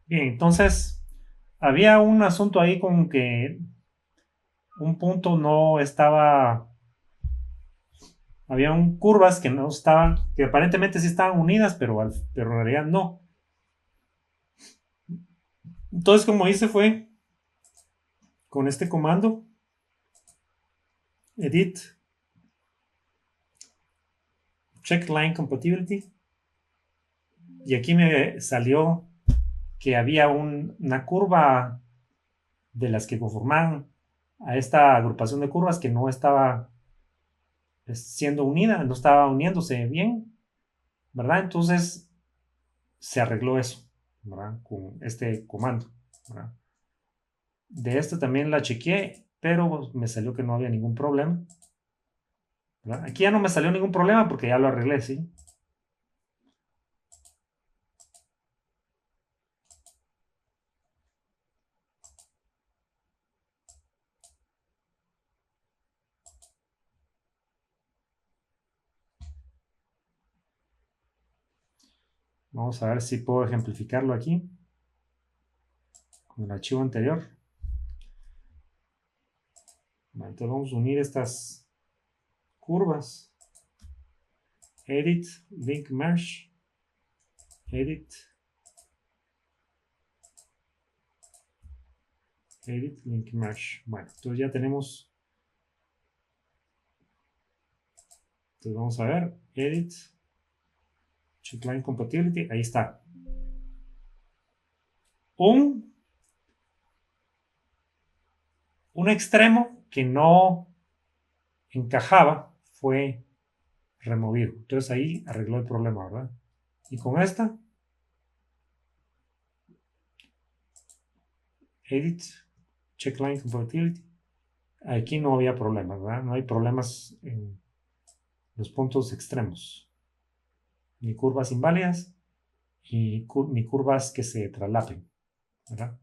Bien, entonces había un asunto ahí con que un punto no estaba, había curvas que no estaban, que aparentemente sí estaban unidas, pero en realidad no. Entonces, como hice fue con este comando, edit, check line compatibility, y aquí me salió que había una curva de las que conforman a esta agrupación de curvas que no estaba siendo unida, no estaba uniéndose bien, ¿verdad? Entonces se arregló eso, ¿verdad? Con este comando, ¿verdad? De esta también la chequeé, pero me salió que no había ningún problema, ¿verdad? Aquí ya no me salió ningún problema porque ya lo arreglé, ¿sí? Vamos a ver si puedo ejemplificarlo aquí con el archivo anterior. Entonces vamos a unir estas curvas. Edit, Link Mesh, Edit, Edit, Link Mesh. Bueno, entonces ya tenemos. Entonces vamos a ver, Edit, Checkline Compatibility, ahí está. Un extremo que no encajaba fue removido. Entonces ahí arregló el problema, ¿verdad? Y con esta, Edit, Checkline Compatibility, aquí no había problemas, ¿verdad? No hay problemas en los puntos extremos. Ni curvas inválidas ni curvas que se traslapen, ¿verdad?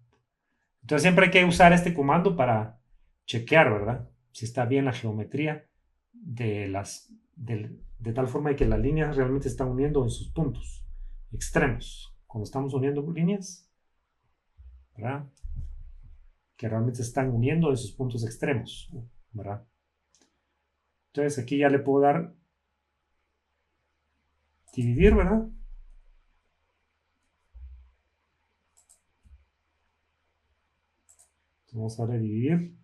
Entonces siempre hay que usar este comando para chequear, ¿verdad? Si está bien la geometría de tal forma que las líneas realmente están uniendo en sus puntos extremos. Cuando estamos uniendo líneas, ¿verdad? Que realmente están uniendo en sus puntos extremos, ¿verdad? Entonces aquí ya le puedo dar dividir, ¿verdad? Entonces vamos a darle dividir.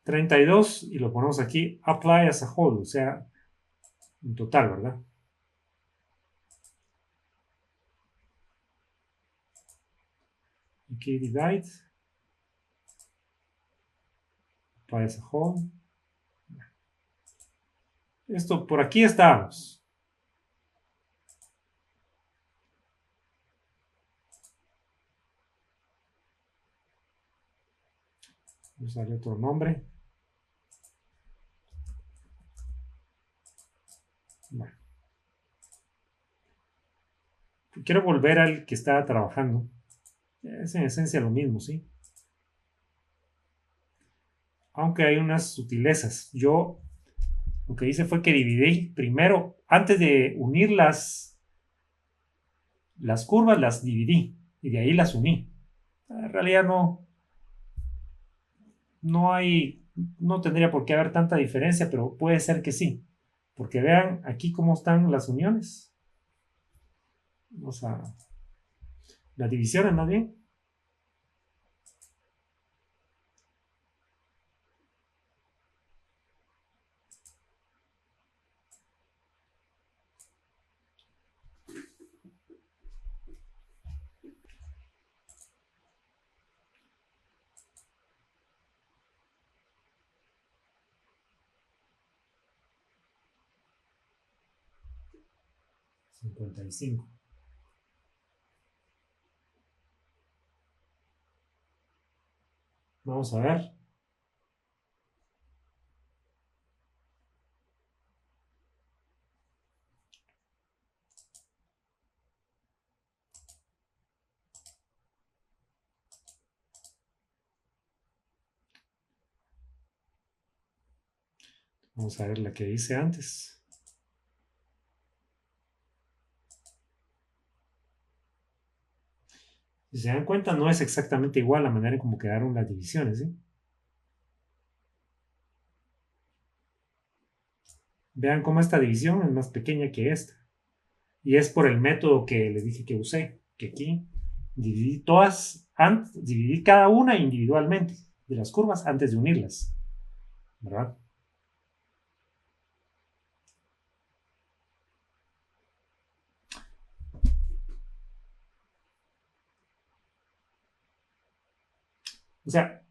32 y lo ponemos aquí, apply as a whole, o sea, en total, ¿verdad? Aquí divide, apply as a whole. Esto, por aquí estábamos. Vamos a darle otro nombre. Bueno. Quiero volver al que estaba trabajando. Es en esencia lo mismo, ¿sí? Aunque hay unas sutilezas. Yo lo que hice fue que dividí primero, antes de unir las curvas, las dividí y de ahí las uní. En realidad no hay, no tendría por qué haber tanta diferencia, pero puede ser que sí. Porque vean aquí cómo están las uniones. O sea, las divisiones más bien. $55. Vamos a ver. Vamos a ver la que hice antes. Si se dan cuenta, no es exactamente igual la manera en cómo quedaron las divisiones, ¿sí? Vean cómo esta división es más pequeña que esta. Y es por el método que les dije que usé, que aquí dividí cada una individualmente de las curvas antes de unirlas, ¿verdad? O sea,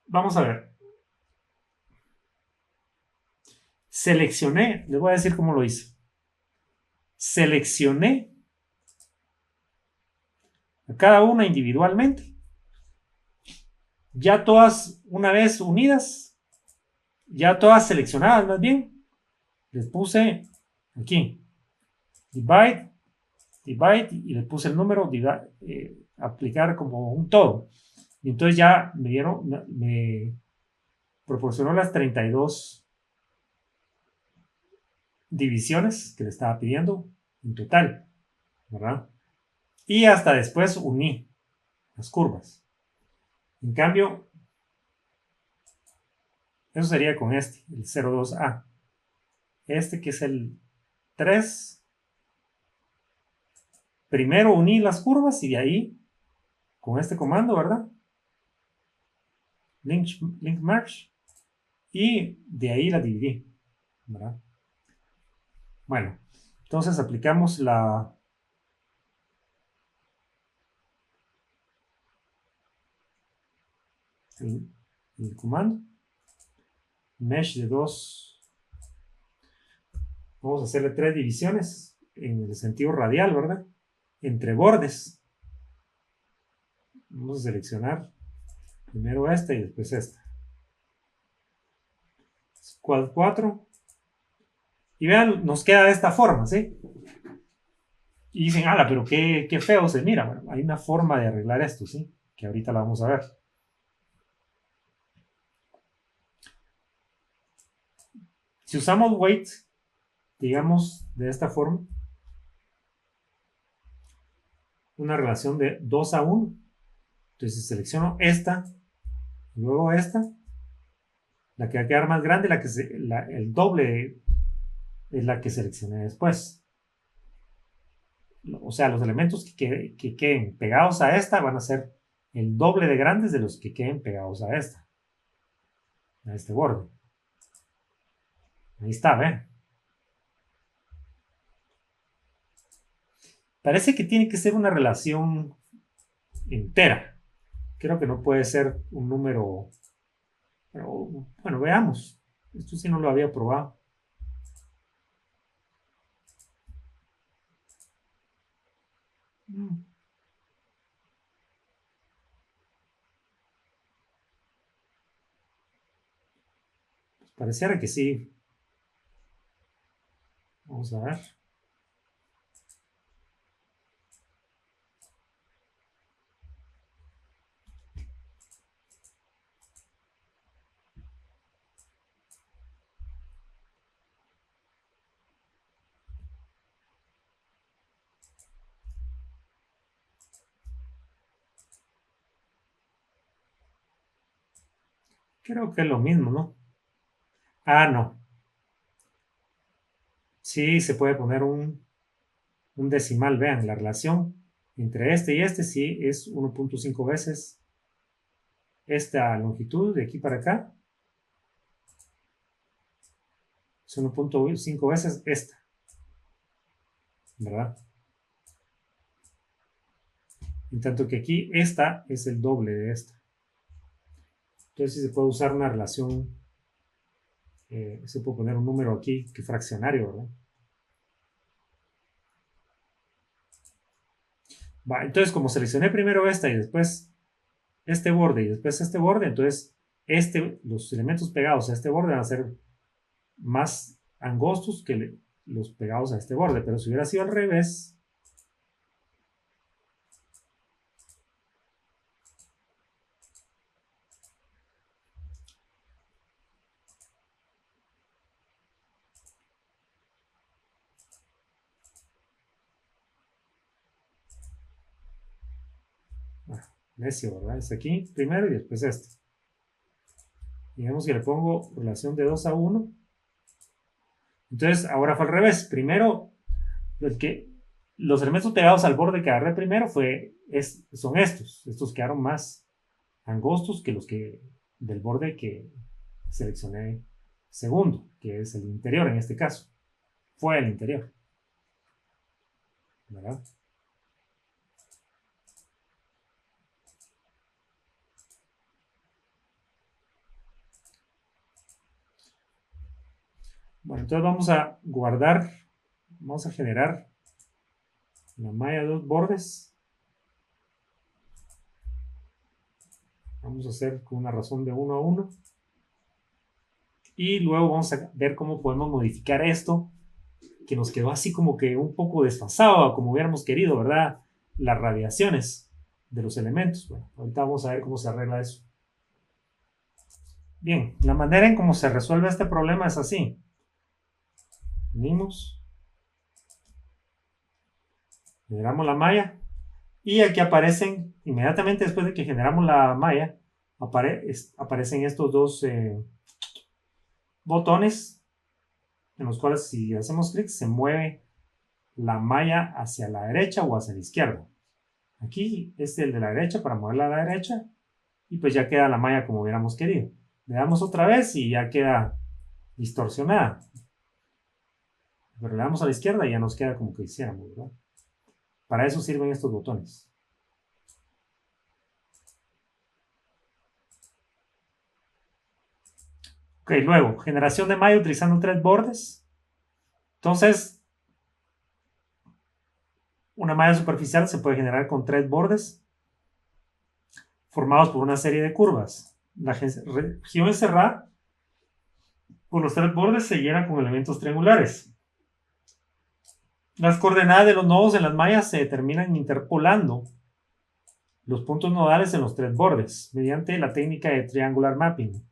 Vamos a ver. Seleccioné, les voy a decir cómo lo hice. Seleccioné a cada una individualmente. Ya todas, una vez unidas, ya todas seleccionadas más bien, les puse aquí, divide, divide, y les puse el número, aplicar como un todo. Y entonces ya me proporcionó las 32 divisiones que le estaba pidiendo en total, ¿verdad? Y hasta después uní las curvas. En cambio, eso sería con este, el 02A. Este que es el 3. Primero uní las curvas y de ahí, con este comando, ¿verdad? Link merge. Y de ahí la dividí, ¿verdad? Bueno, entonces aplicamos el comando. Mesh de 2. Vamos a hacerle 3 divisiones en el sentido radial, ¿verdad? Entre bordes. Vamos a seleccionar primero esta y después esta. Quad 4. Y vean, nos queda de esta forma, ¿sí? Y dicen, ala, pero qué feo se mira. Bueno, hay una forma de arreglar esto, ¿sí? Que ahorita la vamos a ver. Si usamos weight, digamos, de esta forma, una relación de 2:1. Entonces, si selecciono esta, luego esta, la que va a quedar más grande, el doble es la que seleccioné después. O sea, los elementos que queden pegados a esta van a ser el doble de grandes de los que queden pegados a esta, a este borde. Ahí está, ¿ven? Parece que tiene que ser una relación entera. Creo que no puede ser un número. Pero bueno, veamos. Esto sí no lo había probado. Pues pareciera que sí. Vamos a ver. Creo que es lo mismo, ¿no? Ah, no. Sí, se puede poner un decimal. Vean, la relación entre este y este sí es 1.5 veces esta longitud de aquí para acá. Es 1.5 veces esta, ¿verdad? En tanto que aquí esta es el doble de esta. Entonces sí se puede usar una relación, se puede poner un número aquí que fraccionario, ¿verdad? Va, entonces como seleccioné primero esta y después este borde y después este borde, entonces los elementos pegados a este borde van a ser más angostos que los pegados a este borde, pero si hubiera sido al revés, bueno, necio, ¿verdad? Es aquí primero y después este. Digamos que le pongo relación de 2:1. Entonces ahora fue al revés. Primero, los elementos pegados al borde que agarré primero son estos quedaron más angostos que los que del borde que seleccioné segundo, que es el interior en este caso. Fue el interior, ¿verdad? Bueno, entonces vamos a guardar, vamos a generar la malla de 2 bordes. Vamos a hacer con una razón de 1 a 1. Y luego vamos a ver cómo podemos modificar esto, que nos quedó así como que un poco desfasado, como hubiéramos querido, ¿verdad? Las radiaciones de los elementos. Bueno, ahorita vamos a ver cómo se arregla eso. Bien, la manera en cómo se resuelve este problema es así. Venimos, generamos la malla y aquí aparecen, inmediatamente después de que generamos la malla, aparecen estos dos botones en los cuales si hacemos clic se mueve la malla hacia la derecha o hacia la izquierda. Aquí es el de la derecha para moverla a la derecha y pues ya queda la malla como hubiéramos querido. Le damos otra vez y ya queda distorsionada. Pero le damos a la izquierda y ya nos queda como que hiciéramos, ¿verdad? Para eso sirven estos botones. Ok, luego, generación de malla utilizando 3 bordes. Entonces, una malla superficial se puede generar con 3 bordes formados por una serie de curvas. La región encerrada por los 3 bordes se llena con elementos triangulares. Las coordenadas de los nodos en las mallas se determinan interpolando los puntos nodales en los 3 bordes mediante la técnica de triangular mapping,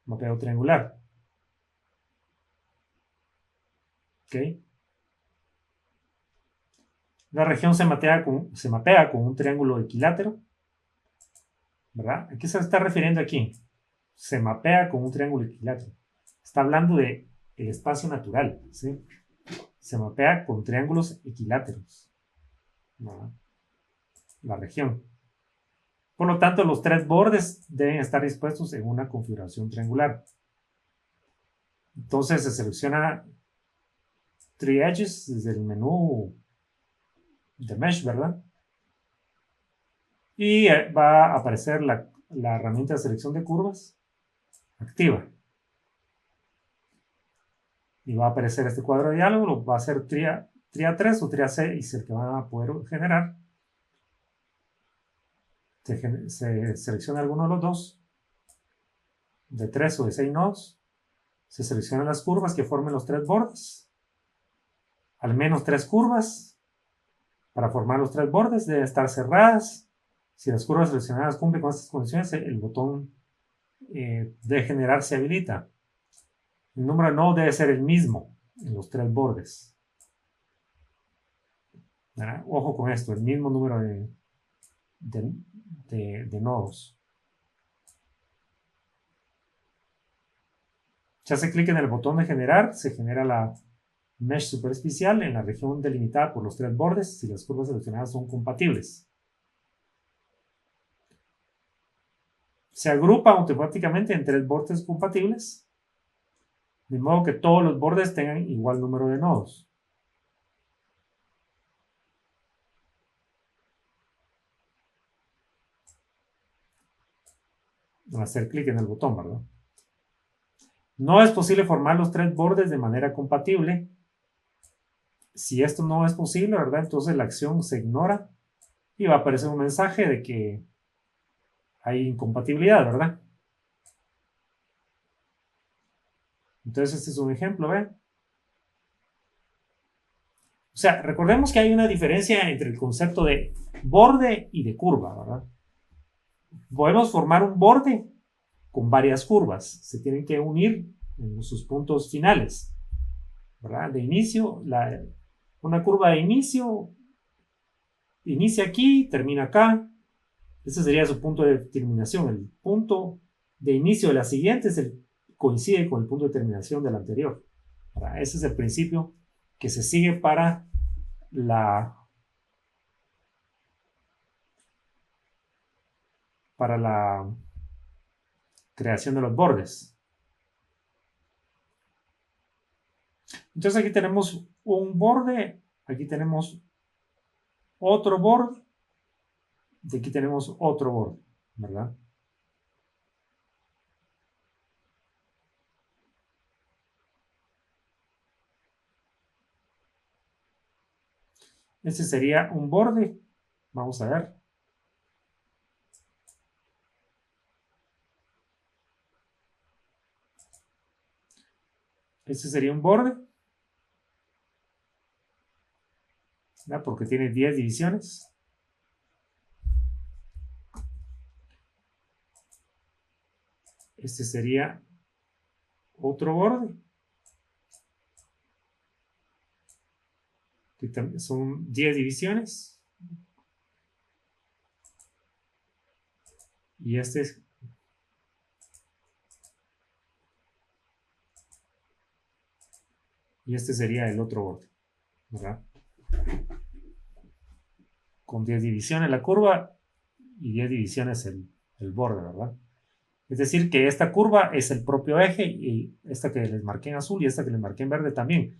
mapeo triangular. ¿Okay? La región se mapea con un triángulo equilátero, ¿verdad? ¿A qué se está refiriendo aquí? Se mapea con un triángulo equilátero. Está hablando de el espacio natural, ¿sí? Se mapea con triángulos equiláteros, ¿verdad? La región. Por lo tanto, los 3 bordes deben estar dispuestos en una configuración triangular. Entonces se selecciona Three Edges desde el menú de Mesh, ¿verdad? Y va a aparecer la herramienta de selección de curvas activa. Y va a aparecer este cuadro de diálogo, lo va a hacer tria 3 o tria 6 el que van a poder generar. Se selecciona alguno de los dos, de 3 o de 6 nodos. Se seleccionan las curvas que formen los 3 bordes. Al menos 3 curvas. Para formar los 3 bordes deben estar cerradas. Si las curvas seleccionadas cumplen con estas condiciones, el botón de generar se habilita. El número de nodos debe ser el mismo en los 3 bordes. ¿Verdad? Ojo con esto, el mismo número de nodos. Se hace clic en el botón de generar, se genera la mesh superficial en la región delimitada por los 3 bordes si las curvas seleccionadas son compatibles. Se agrupa automáticamente en 3 bordes compatibles, de modo que todos los bordes tengan igual número de nodos. Al hacer clic en el botón, ¿verdad? No es posible formar los 3 bordes de manera compatible. Si esto no es posible, ¿verdad? Entonces la acción se ignora y va a aparecer un mensaje de que hay incompatibilidad, ¿verdad? Entonces este es un ejemplo, ¿ven? O sea, recordemos que hay una diferencia entre el concepto de borde y de curva, ¿verdad? Podemos formar un borde con varias curvas. Se tienen que unir en sus puntos finales, ¿verdad? De inicio, una curva de inicio inicia aquí, termina acá. Ese sería su punto de terminación. El punto de inicio de la siguiente coincide con el punto de terminación de la anterior. ¿Verdad? Ese es el principio que se sigue para la creación de los bordes. Entonces aquí tenemos un borde, aquí tenemos otro borde, y aquí tenemos otro borde, ¿verdad? Este sería un borde. Vamos a ver. Este sería un borde, ¿verdad? Porque tiene 10 divisiones. Este sería otro borde, que también son 10 divisiones. Y este es... Y este sería el otro borde, ¿verdad? Con 10 divisiones la curva y 10 divisiones el borde, ¿verdad? Es decir, que esta curva es el propio eje y esta que les marqué en azul y esta que les marqué en verde también.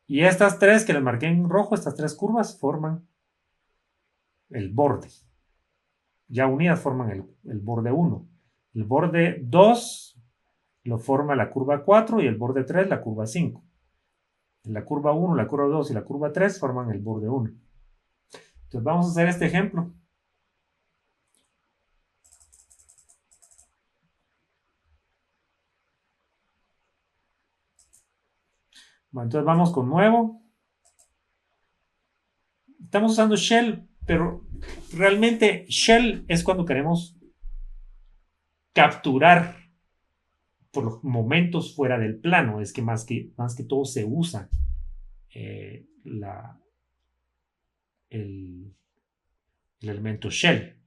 Y estas tres que les marqué en rojo, estas tres curvas forman el borde. Ya unidas forman el borde 1. El borde 2 lo forma la curva 4 y el borde 3 la curva 5. La curva 1, la curva 2 y la curva 3 forman el borde 1. Entonces vamos a hacer este ejemplo. Bueno, entonces vamos con nuevo. Estamos usando shell, pero realmente shell es cuando queremos capturar por los momentos fuera del plano. Es que más que todo se usa el elemento shell.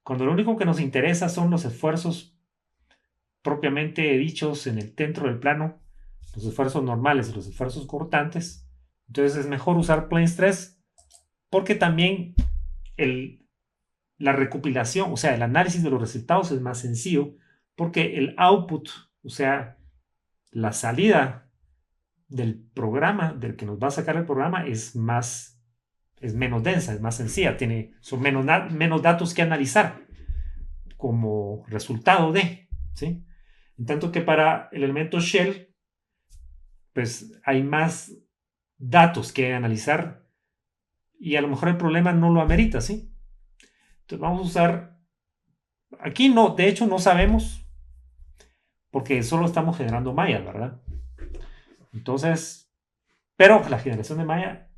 Cuando lo único que nos interesa son los esfuerzos propiamente dichos en el dentro del plano, los esfuerzos normales y los esfuerzos cortantes, entonces es mejor usar plane stress porque también la recopilación, o sea, el análisis de los resultados es más sencillo porque el output, o sea, la salida del programa, del que nos va a sacar el programa, es menos densa, es más sencilla, son menos datos que analizar como resultado de, ¿sí? En tanto que para el elemento shell, pues hay más datos que analizar y a lo mejor el problema no lo amerita, ¿sí? Entonces vamos a usar, aquí no, de hecho no sabemos, porque solo estamos generando mallas, ¿verdad? Entonces, pero la generación de malla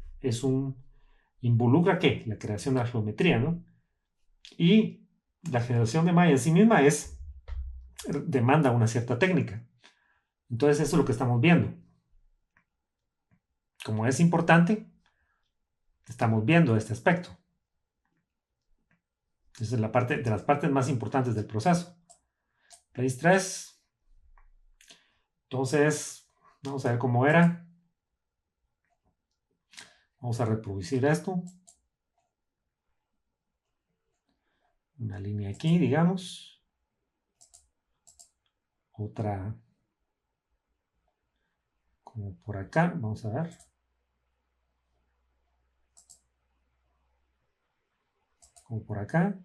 involucra ¿qué? La creación de la geometría, ¿no? Y la generación de malla en sí misma demanda una cierta técnica. Entonces eso es lo que estamos viendo. Como es importante, estamos viendo este aspecto. Esa es de las partes más importantes del proceso. Place 3. Entonces, vamos a ver cómo era. Vamos a reproducir esto. Una línea aquí, digamos. Otra como por acá. Vamos a ver. Como por acá.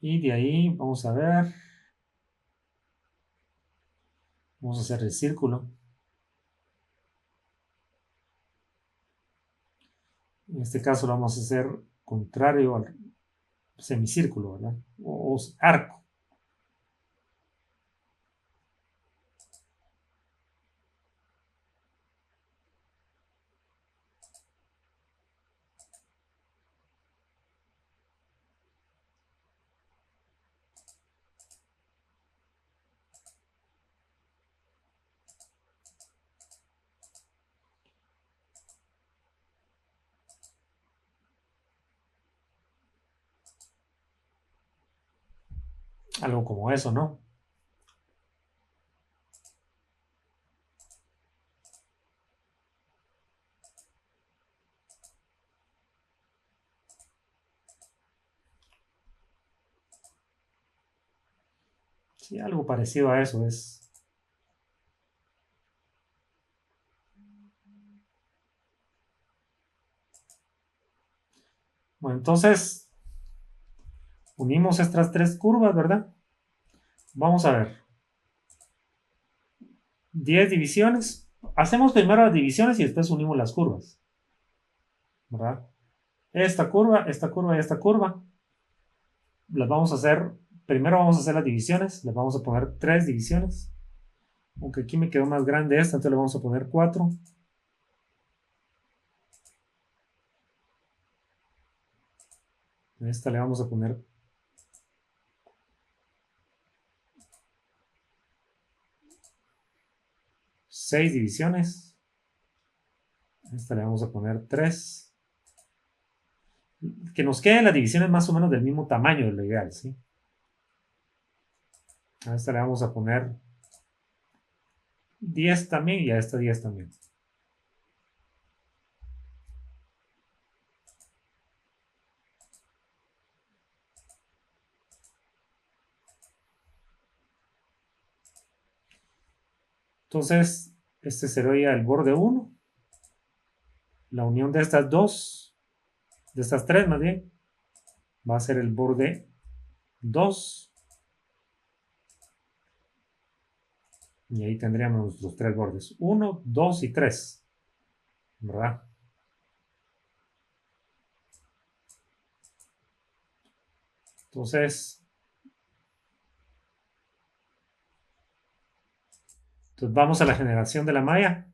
Y de ahí vamos a ver. Vamos a hacer el círculo. En este caso lo vamos a hacer contrario al semicírculo, ¿verdad? O arco. Algo como eso, ¿no? Sí, algo parecido a eso es. Bueno, entonces unimos estas tres curvas, ¿verdad? Vamos a ver. 10 divisiones. Hacemos primero las divisiones y después unimos las curvas, ¿verdad? Esta curva, esta curva y esta curva. Las vamos a hacer, primero vamos a hacer las divisiones. Les vamos a poner 3 divisiones. Aunque aquí me quedó más grande esta, entonces le vamos a poner 4. A esta le vamos a poner 6 divisiones. A esta le vamos a poner 3. Que nos queden las divisiones más o menos del mismo tamaño de lo ideal, ¿sí? A esta le vamos a poner 10 también y a esta 10 también. Entonces, este sería el borde 1. La unión de estas dos, de estas 3 más bien, va a ser el borde 2. Y ahí tendríamos nuestros 3 bordes. 1, 2 y 3. ¿Verdad? Entonces vamos a la generación de la malla.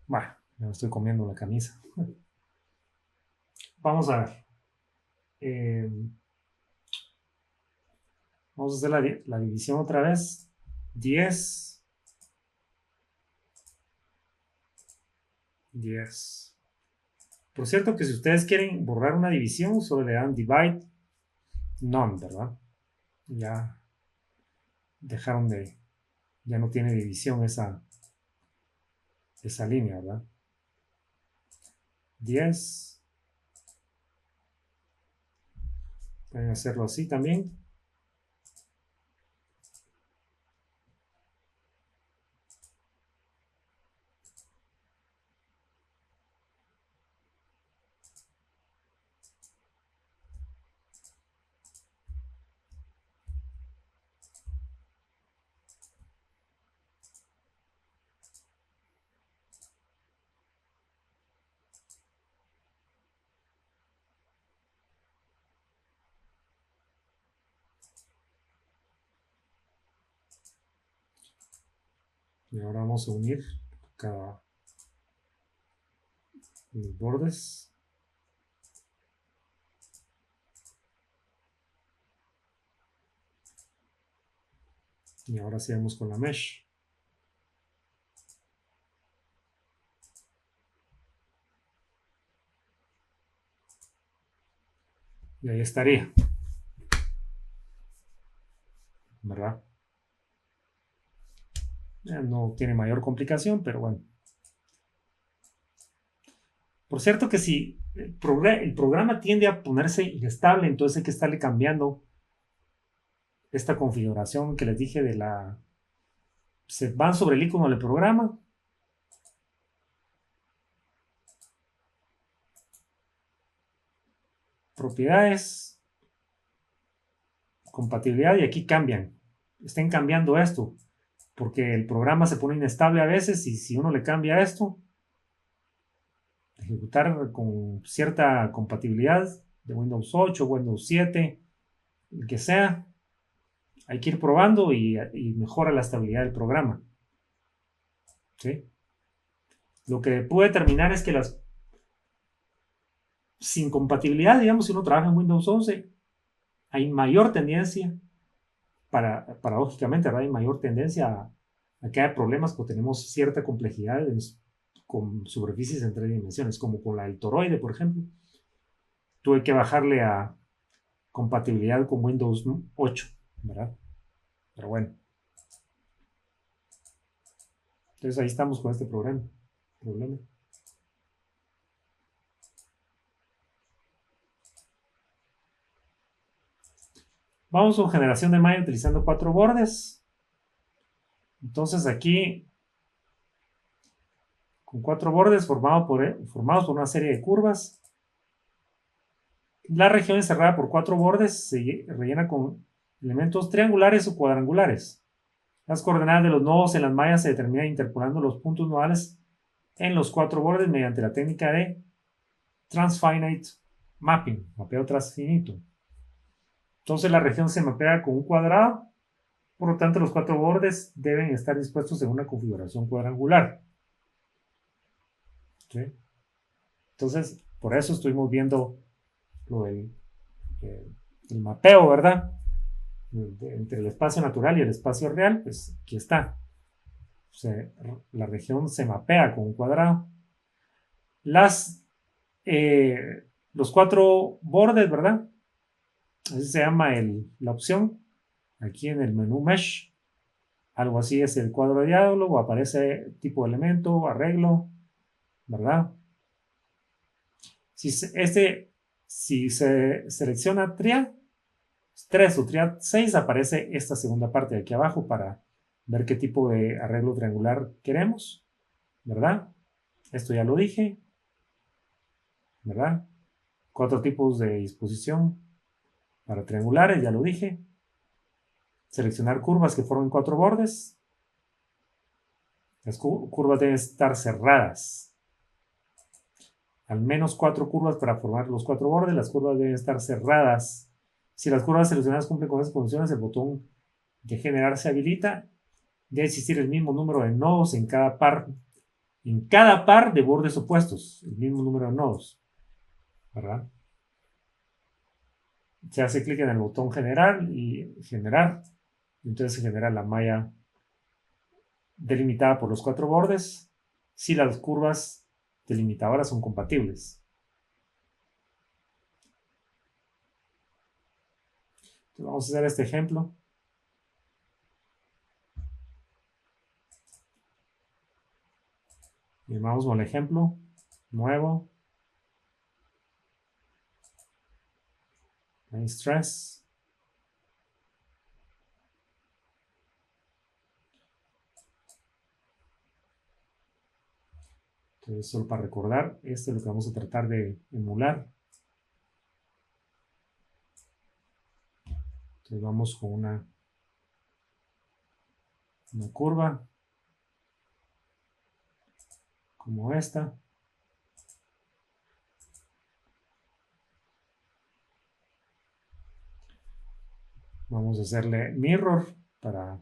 Bueno, me estoy comiendo la camisa. Vamos a ver. Vamos a hacer la división otra vez. 10. 10. Por cierto que si ustedes quieren borrar una división, solo le dan divide none, ¿verdad? Ya dejaron de... Ya no tiene división esa línea, ¿verdad? 10. Pueden hacerlo así también. Y ahora vamos a unir cada los bordes. Y ahora seguimos con la mesh. Y ahí estaría. ¿Verdad? No tiene mayor complicación, pero bueno. Por cierto que si el programa tiende a ponerse inestable, entonces hay que estarle cambiando esta configuración que les dije de la... Se van sobre el icono del programa. Propiedades. Compatibilidad y aquí cambian. Estén cambiando esto. Porque el programa se pone inestable a veces y si uno le cambia esto, ejecutar con cierta compatibilidad de Windows 8, Windows 7, el que sea, hay que ir probando y mejora la estabilidad del programa. ¿Sí? Lo que puede determinar es que sin compatibilidad, digamos, si uno trabaja en Windows 11, hay mayor tendencia, paradójicamente, ¿verdad? Hay mayor tendencia a que haya problemas porque tenemos cierta complejidad con superficies en 3 dimensiones, como con la del toroide, por ejemplo. Tuve que bajarle a compatibilidad con Windows 8, ¿verdad? Pero bueno. Entonces ahí estamos con este problema. Vamos con generación de malla utilizando 4 bordes. Entonces aquí, con 4 bordes formados por una serie de curvas, la región encerrada por 4 bordes se rellena con elementos triangulares o cuadrangulares. Las coordenadas de los nodos en las mallas se determinan interpolando los puntos nodales en los 4 bordes mediante la técnica de Transfinite Mapping, mapeo transfinito. Entonces la región se mapea con un cuadrado, por lo tanto los 4 bordes deben estar dispuestos en una configuración cuadrangular. ¿Sí? Entonces, por eso estuvimos viendo lo del el mapeo, ¿verdad? Entre el espacio natural y el espacio real, pues aquí está. O sea, la región se mapea con un cuadrado. Los 4 bordes, ¿verdad? Así se llama la opción. Aquí en el menú Mesh, algo así es el cuadro de diálogo, aparece tipo de elemento, arreglo, ¿verdad? Si se selecciona triad 3 o triad 6, aparece esta segunda parte de aquí abajo para ver qué tipo de arreglo triangular queremos, ¿verdad? Esto ya lo dije, ¿verdad? 4 tipos de disposición para triangulares, ya lo dije. Seleccionar curvas que formen 4 bordes. Las curvas deben estar cerradas. Al menos 4 curvas para formar los 4 bordes. Las curvas deben estar cerradas. Si las curvas seleccionadas cumplen con esas condiciones, el botón de generar se habilita. Debe existir el mismo número de nodos en cada par de bordes opuestos. El mismo número de nodos, ¿verdad? Se hace clic en el botón generar y generar. Entonces se genera la malla delimitada por los 4 bordes si las curvas delimitadoras son compatibles. Entonces vamos a hacer este ejemplo. Y vamos con el ejemplo nuevo. Stress. Entonces, solo para recordar, esto es lo que vamos a tratar de emular. Entonces vamos con una curva como esta. Vamos a hacerle mirror para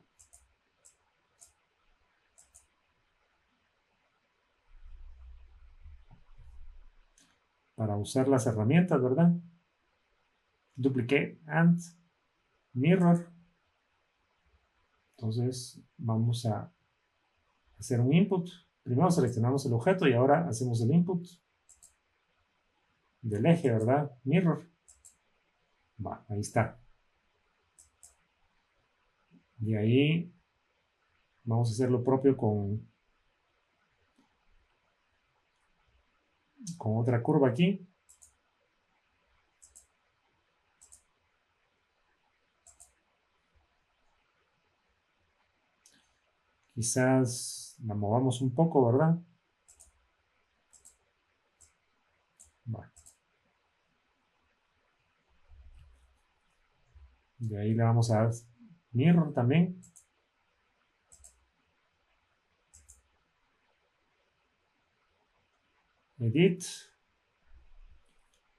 usar las herramientas, ¿verdad? Duplicate and mirror. Entonces vamos a hacer un input. Primero seleccionamos el objeto y ahora hacemos el input del eje, ¿verdad? Mirror. Va, ahí está. Y ahí vamos a hacer lo propio con otra curva aquí. Quizás la movamos un poco, ¿verdad? Va. De ahí le vamos a dar mirror también. Edit.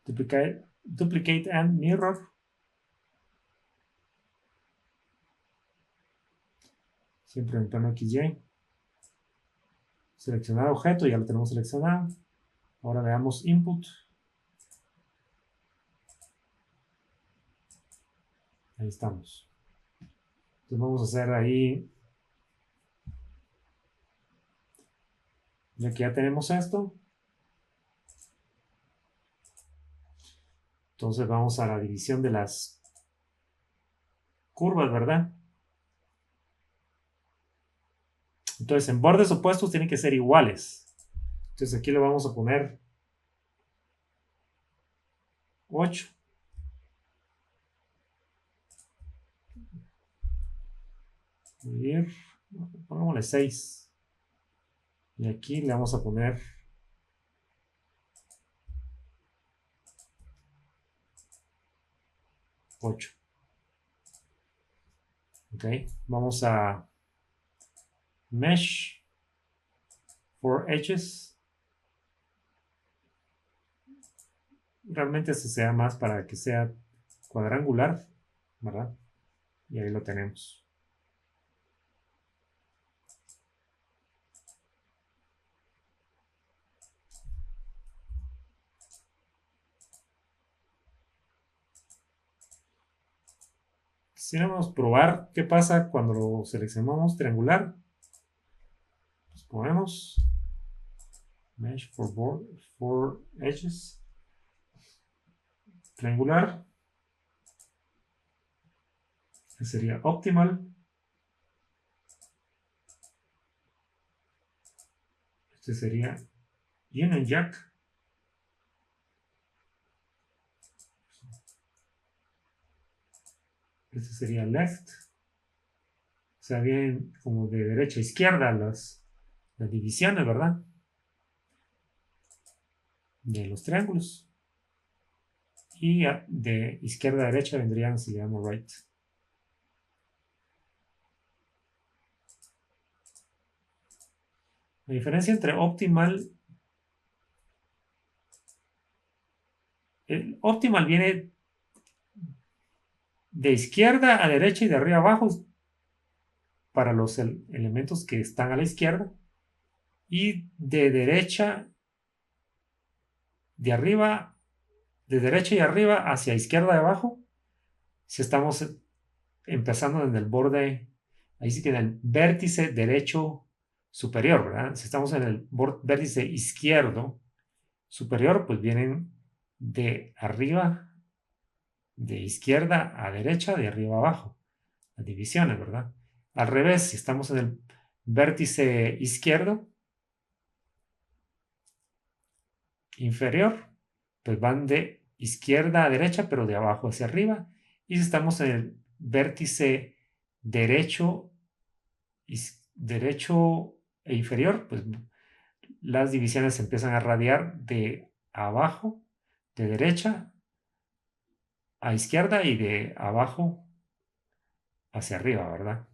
Duplicate and mirror. Siempre en plano XY. Seleccionar objeto, ya lo tenemos seleccionado. Ahora le damos input. Ahí estamos. Entonces vamos a hacer ahí, ya que ya tenemos esto. Entonces vamos a la división de las curvas, ¿verdad? Entonces en bordes opuestos tienen que ser iguales. Entonces aquí le vamos a poner 8. dividir, pongámosle 6. Y aquí le vamos a poner 8. Ok, vamos a mesh for edges. Realmente este sea más para que sea cuadrangular, ¿verdad? Y ahí lo tenemos. Quisiéramos probar qué pasa cuando lo seleccionamos triangular. Pues ponemos mesh for edges, triangular. Este sería optimal. Este sería Union Jack. Este sería left. O sea, bien como de derecha a izquierda las divisiones, ¿verdad? De los triángulos. Y de izquierda a derecha vendrían, si le damos right. La diferencia entre optimal. El optimal viene de izquierda a derecha y de arriba a abajo para los elementos que están a la izquierda. Y de derecha, de arriba, de derecha y arriba hacia izquierda y abajo, si estamos empezando en el borde, ahí sí que en el vértice derecho superior, ¿verdad? Si estamos en el vértice izquierdo superior, pues vienen de arriba, de izquierda a derecha, de arriba a abajo, las divisiones, ¿verdad? Al revés, si estamos en el vértice izquierdo inferior, pues van de izquierda a derecha, pero de abajo hacia arriba. Y si estamos en el vértice derecho e inferior, pues las divisiones se empiezan a radiar de abajo, de derecha a izquierda y de abajo hacia arriba, ¿verdad?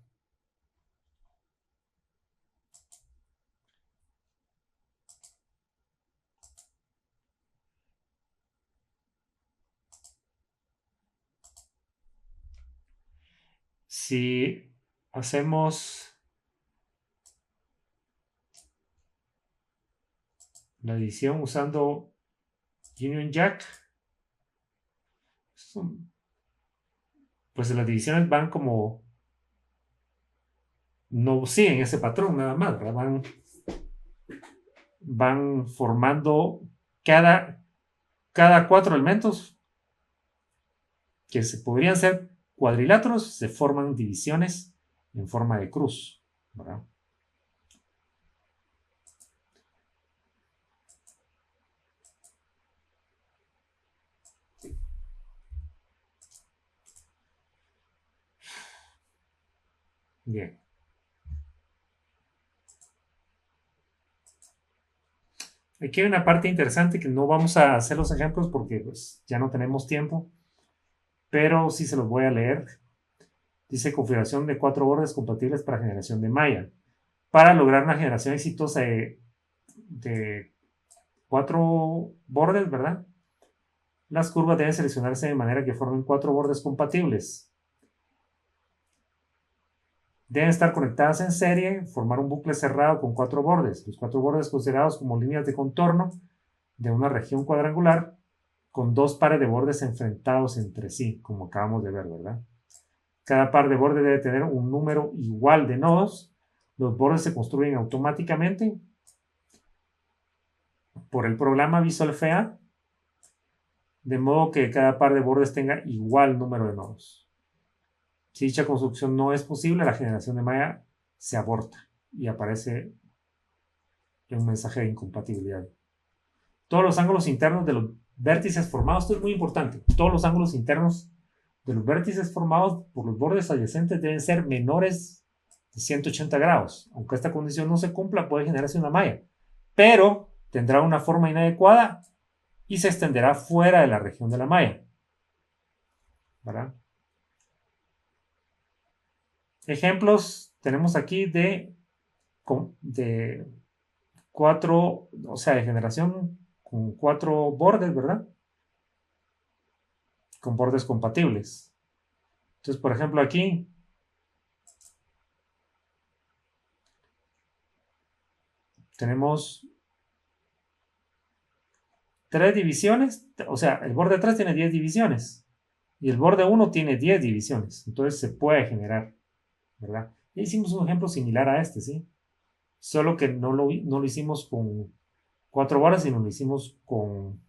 Si hacemos la división usando Union Jack, pues las divisiones van como, no siguen ese patrón nada más, ¿verdad? Van formando cada 4 elementos que se podrían ser cuadriláteros, se forman divisiones en forma de cruz, ¿verdad? Bien. Aquí hay una parte interesante que no vamos a hacer los ejemplos porque pues, ya no tenemos tiempo, pero sí se los voy a leer. Dice configuración de 4 bordes compatibles para generación de malla. Para lograr una generación exitosa de 4 bordes, ¿verdad? Las curvas deben seleccionarse de manera que formen 4 bordes compatibles. Deben estar conectadas en serie, formar un bucle cerrado con 4 bordes. Los 4 bordes considerados como líneas de contorno de una región cuadrangular con 2 pares de bordes enfrentados entre sí, como acabamos de ver, ¿verdad? Cada par de bordes debe tener un número igual de nodos. Los bordes se construyen automáticamente por el programa Visual FEA, de modo que cada par de bordes tenga igual número de nodos. Si dicha construcción no es posible, la generación de malla se aborta y aparece un mensaje de incompatibilidad. Todos los ángulos internos de los vértices formados, esto es muy importante, todos los ángulos internos de los vértices formados por los bordes adyacentes deben ser menores 180 grados. Aunque esta condición no se cumpla, puede generarse una malla, pero tendrá una forma inadecuada y se extenderá fuera de la región de la malla, ¿verdad? Ejemplos tenemos aquí de 4, o sea, de generación con 4 bordes, ¿verdad? Con bordes compatibles. Entonces, por ejemplo, aquí tenemos 3 divisiones, o sea, el borde 3 tiene 10 divisiones y el borde 1 tiene 10 divisiones, entonces se puede generar, ¿verdad? Ya hicimos un ejemplo similar a este, ¿sí? Solo que no lo hicimos con 4 bordes, sino lo hicimos con...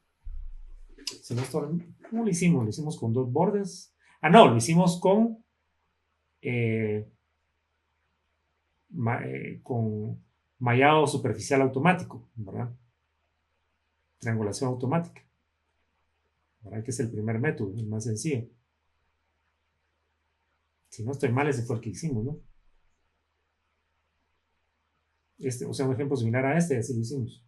¿Cómo lo hicimos? Lo hicimos con 2 bordes. Ah, no, lo hicimos eh, con mallado superficial automático, ¿verdad? Triangulación automática, ¿verdad? Que es el primer método, el más sencillo. Si no estoy mal, ese fue el que hicimos, ¿no? O sea, un ejemplo similar a este, así lo hicimos.